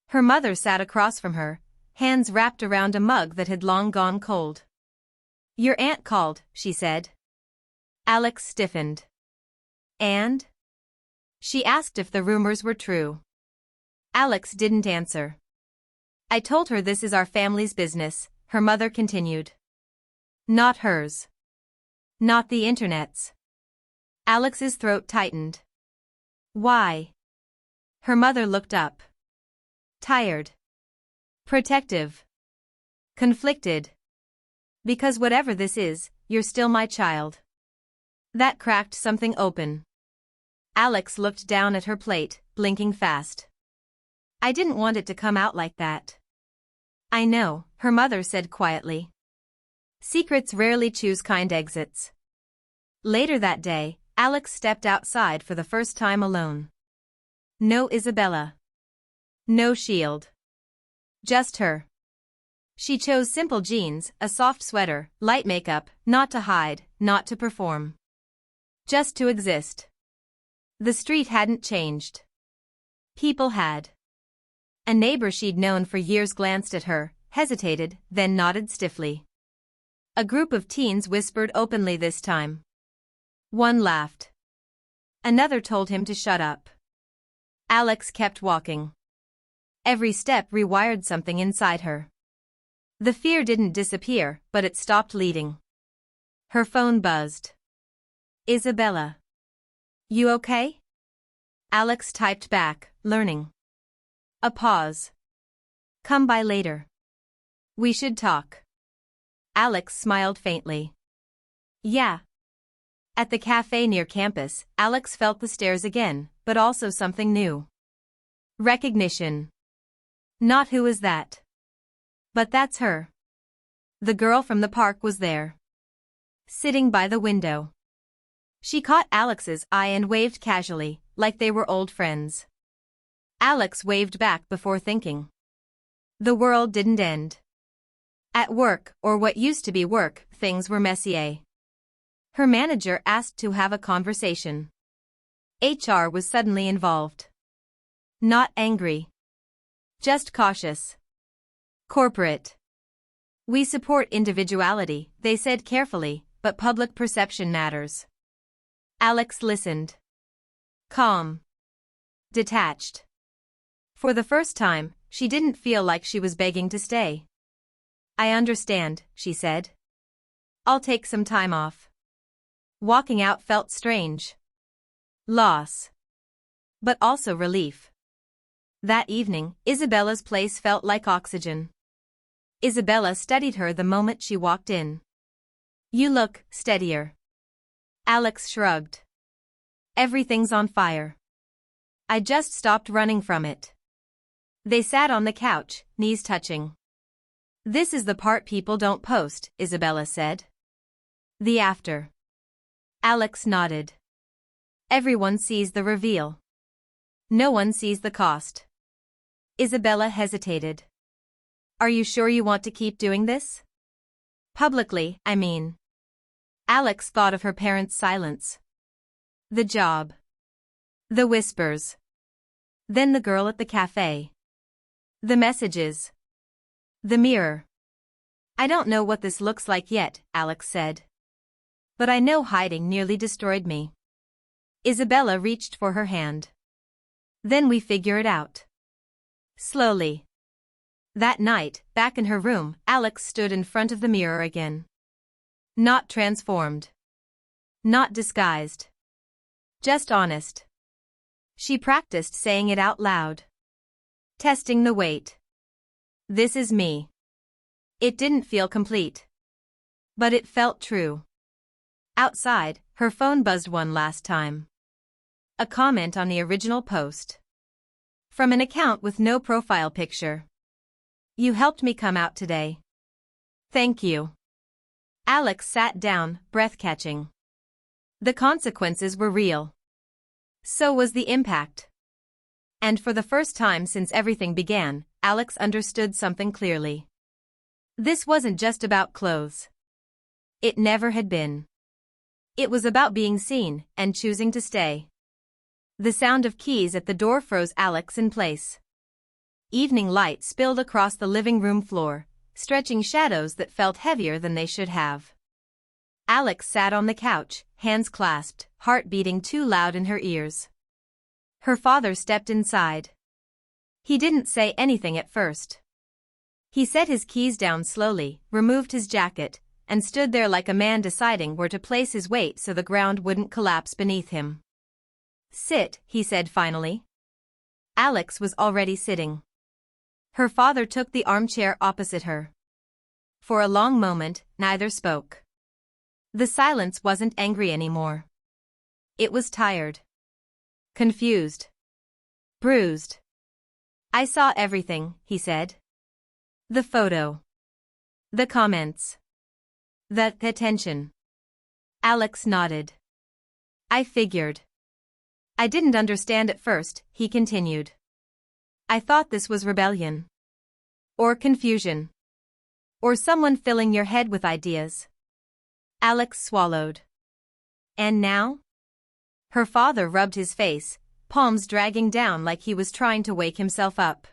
Her mother sat across from her, hands wrapped around a mug that had long gone cold. Your aunt called, she said. Alex stiffened. And? She asked if the rumors were true. Alex didn't answer. I told her this is our family's business, her mother continued. Not hers. Not the internet's. Alex's throat tightened. Why? Her mother looked up. Tired. Protective. Conflicted. Because whatever this is, you're still my child. That cracked something open. Alex looked down at her plate, blinking fast. I didn't want it to come out like that. I know, her mother said quietly. Secrets rarely choose kind exits. Later that day, Alex stepped outside for the first time alone. No Isabella. No shield. Just her. She chose simple jeans, a soft sweater, light makeup, not to hide, not to perform. Just to exist. The street hadn't changed. People had. A neighbor she'd known for years glanced at her, hesitated, then nodded stiffly. A group of teens whispered openly this time. One laughed. Another told him to shut up. Alex kept walking. Every step rewired something inside her. The fear didn't disappear, but it stopped leading. Her phone buzzed. Isabella. You okay? Alex typed back, learning. A pause. Come by later. We should talk. Alex smiled faintly. Yeah. At the cafe near campus, Alex felt the stares again, but also something new. Recognition. Not who is that? But that's her. The girl from the park was there. Sitting by the window. She caught Alex's eye and waved casually, like they were old friends. Alex waved back before thinking. The world didn't end. At work, or what used to be work, things were messy. Her manager asked to have a conversation. HR was suddenly involved. Not angry. Just cautious. Corporate. We support individuality, they said carefully, but public perception matters. Alex listened. Calm. Detached. For the first time, she didn't feel like she was begging to stay. I understand, she said. I'll take some time off. Walking out felt strange. Loss. But also relief. That evening, Isabella's place felt like oxygen. Isabella studied her the moment she walked in. You look steadier. Alex shrugged. Everything's on fire. I just stopped running from it. They sat on the couch, knees touching. This is the part people don't post, Isabella said. The after. Alex nodded. Everyone sees the reveal. No one sees the cost. Isabella hesitated. Are you sure you want to keep doing this? Publicly, I mean. Alex thought of her parents' silence. The job. The whispers. Then the girl at the cafe. The messages. The mirror. I don't know what this looks like yet, Alex said. But I know hiding nearly destroyed me. Isabella reached for her hand. Then we figure it out. Slowly. That night, back in her room, Alex stood in front of the mirror again. Not transformed. Not disguised. Just honest. She practiced saying it out loud. Testing the weight. This is me. It didn't feel complete. But it felt true. Outside, her phone buzzed one last time. A comment on the original post. From an account with no profile picture. You helped me come out today. Thank you. Alex sat down, breath-catching. The consequences were real. So was the impact. And for the first time since everything began, Alex understood something clearly. This wasn't just about clothes. It never had been. It was about being seen and choosing to stay. The sound of keys at the door froze Alex in place. Evening light spilled across the living room floor, stretching shadows that felt heavier than they should have. Alex sat on the couch, hands clasped, heart beating too loud in her ears. Her father stepped inside. He didn't say anything at first. He set his keys down slowly, removed his jacket, and stood there like a man deciding where to place his weight so the ground wouldn't collapse beneath him. Sit, he said finally. Alex was already sitting. Her father took the armchair opposite her. For a long moment, neither spoke. The silence wasn't angry anymore. It was tired. Confused. Bruised. I saw everything, he said. The photo. The comments. The attention. Alex nodded. I figured. I didn't understand at first, he continued. I thought this was rebellion. Or confusion. Or someone filling your head with ideas. Alex swallowed. And now? Her father rubbed his face, palms dragging down like he was trying to wake himself up.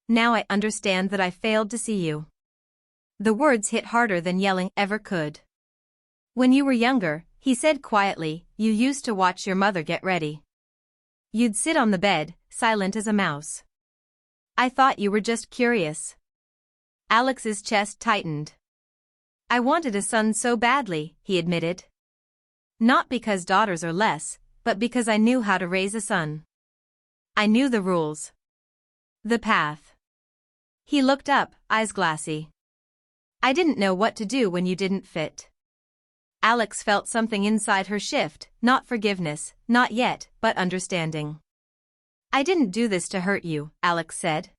Now I understand that I failed to see you. The words hit harder than yelling ever could. When you were younger, he said quietly, you used to watch your mother get ready. You'd sit on the bed, silent as a mouse. I thought you were just curious. Alex's chest tightened. I wanted a son so badly, he admitted. Not because daughters are less, but because I knew how to raise a son. I knew the rules. The path. He looked up, eyes glassy. I didn't know what to do when you didn't fit. Alex felt something inside her shift, not forgiveness, not yet, but understanding. I didn't do this to hurt you, Alex said.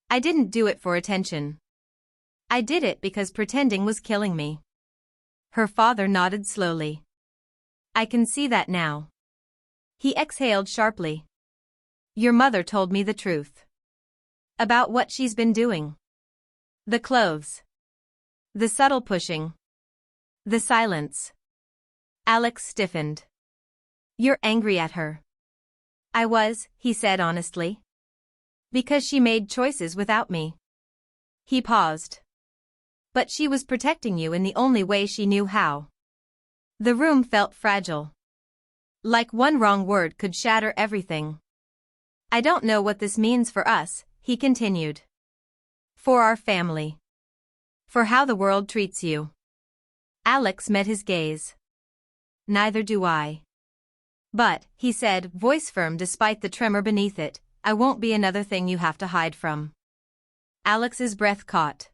I didn't do it for attention. I did it because pretending was killing me. Her father nodded slowly. I can see that now. He exhaled sharply. Your mother told me the truth. About what she's been doing. The clothes. The subtle pushing. The silence. Alex stiffened. You're angry at her. I was, he said honestly. Because she made choices without me. He paused. But she was protecting you in the only way she knew how. The room felt fragile. Like one wrong word could shatter everything. I don't know what this means for us, he continued. For our family. For how the world treats you. Alex met his gaze. Neither do I. But, he said, voice firm despite the tremor beneath it, I won't be another thing you have to hide from. Alex's breath caught.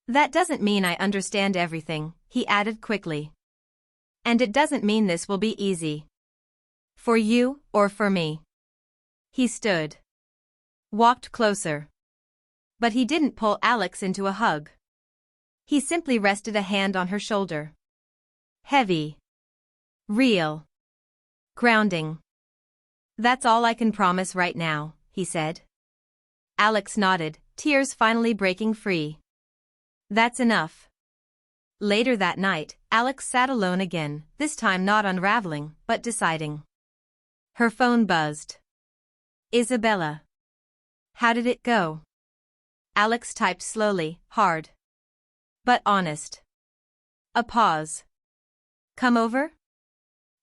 That doesn't mean I understand everything, he added quickly. And it doesn't mean this will be easy. For you, or for me. He stood. Walked closer. But he didn't pull Alex into a hug. He simply rested a hand on her shoulder. Heavy. Real. Grounding. That's all I can promise right now, he said. Alex nodded, tears finally breaking free. That's enough. Later that night, Alex sat alone again, this time not unraveling, but deciding. Her phone buzzed. Isabella How did it go? Alex typed slowly, hard. But honest. A pause. Come over?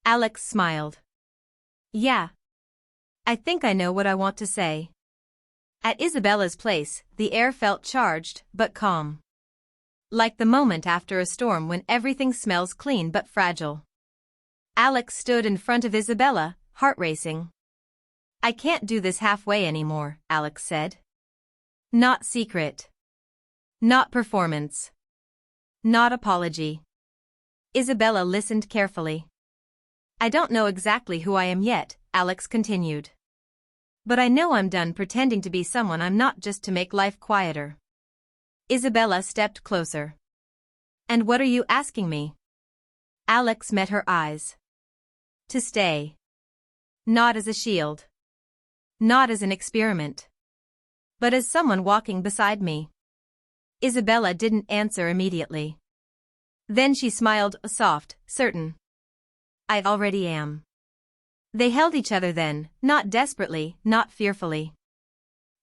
Alex smiled. Yeah. I think I know what I want to say. At Isabella's place, the air felt charged, but calm. Like the moment after a storm when everything smells clean but fragile. Alex stood in front of Isabella, heart racing. I can't do this halfway anymore, Alex said. Not secret. Not performance. Not apology. Isabella listened carefully. I don't know exactly who I am yet, Alex continued. But I know I'm done pretending to be someone I'm not just to make life quieter. Isabella stepped closer. And what are you asking me? Alex met her eyes. To stay. Not as a shield. Not as an experiment. But as someone walking beside me. Isabella didn't answer immediately. Then she smiled, soft, certain. I already am. They held each other then, not desperately, not fearfully.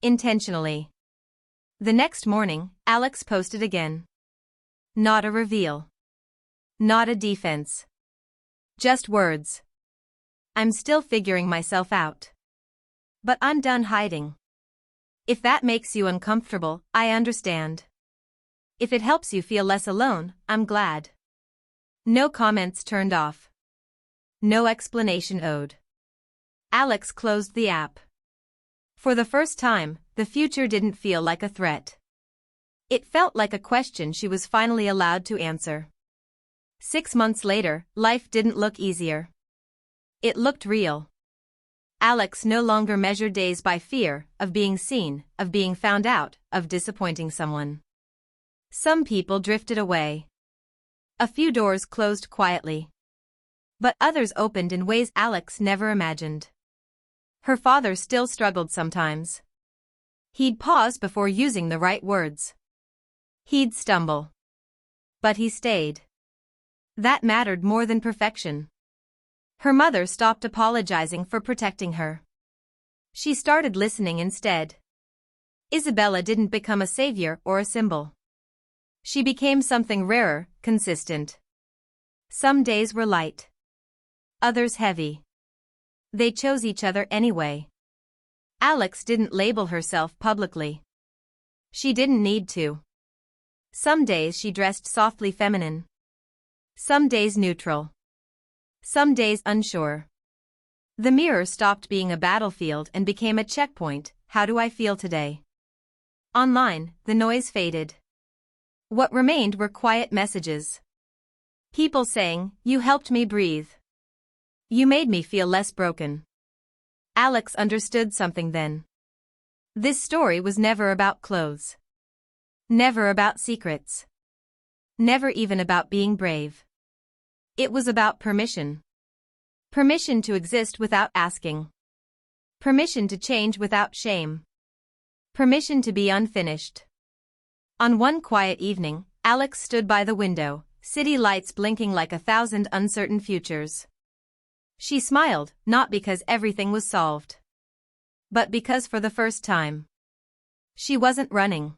Intentionally. The next morning, Alex posted again. Not a reveal. Not a defense. Just words. I'm still figuring myself out. But I'm done hiding. If that makes you uncomfortable, I understand. If it helps you feel less alone, I'm glad. No comments turned off. No explanation owed. Alex closed the app. For the first time, the future didn't feel like a threat. It felt like a question she was finally allowed to answer. 6 months later, life didn't look easier. It looked real. Alex no longer measured days by fear of being seen, of being found out, of disappointing someone. Some people drifted away. A few doors closed quietly. But others opened in ways Alex never imagined. Her father still struggled sometimes. He'd pause before using the right words. He'd stumble. But he stayed. That mattered more than perfection. Her mother stopped apologizing for protecting her. She started listening instead. Isabella didn't become a savior or a symbol. She became something rarer, consistent. Some days were light. Others heavy. They chose each other anyway. Alex didn't label herself publicly. She didn't need to. Some days she dressed softly feminine. Some days neutral. Some days unsure. The mirror stopped being a battlefield and became a checkpoint. How do I feel today? Online, the noise faded. What remained were quiet messages. People saying, "You helped me breathe. You made me feel less broken." Alex understood something then. This story was never about clothes. Never about secrets. Never even about being brave. It was about permission. Permission to exist without asking. Permission to change without shame. Permission to be unfinished. On one quiet evening, Alex stood by the window, city lights blinking like 1,000 uncertain futures. She smiled, not because everything was solved. But because for the first time. She wasn't running.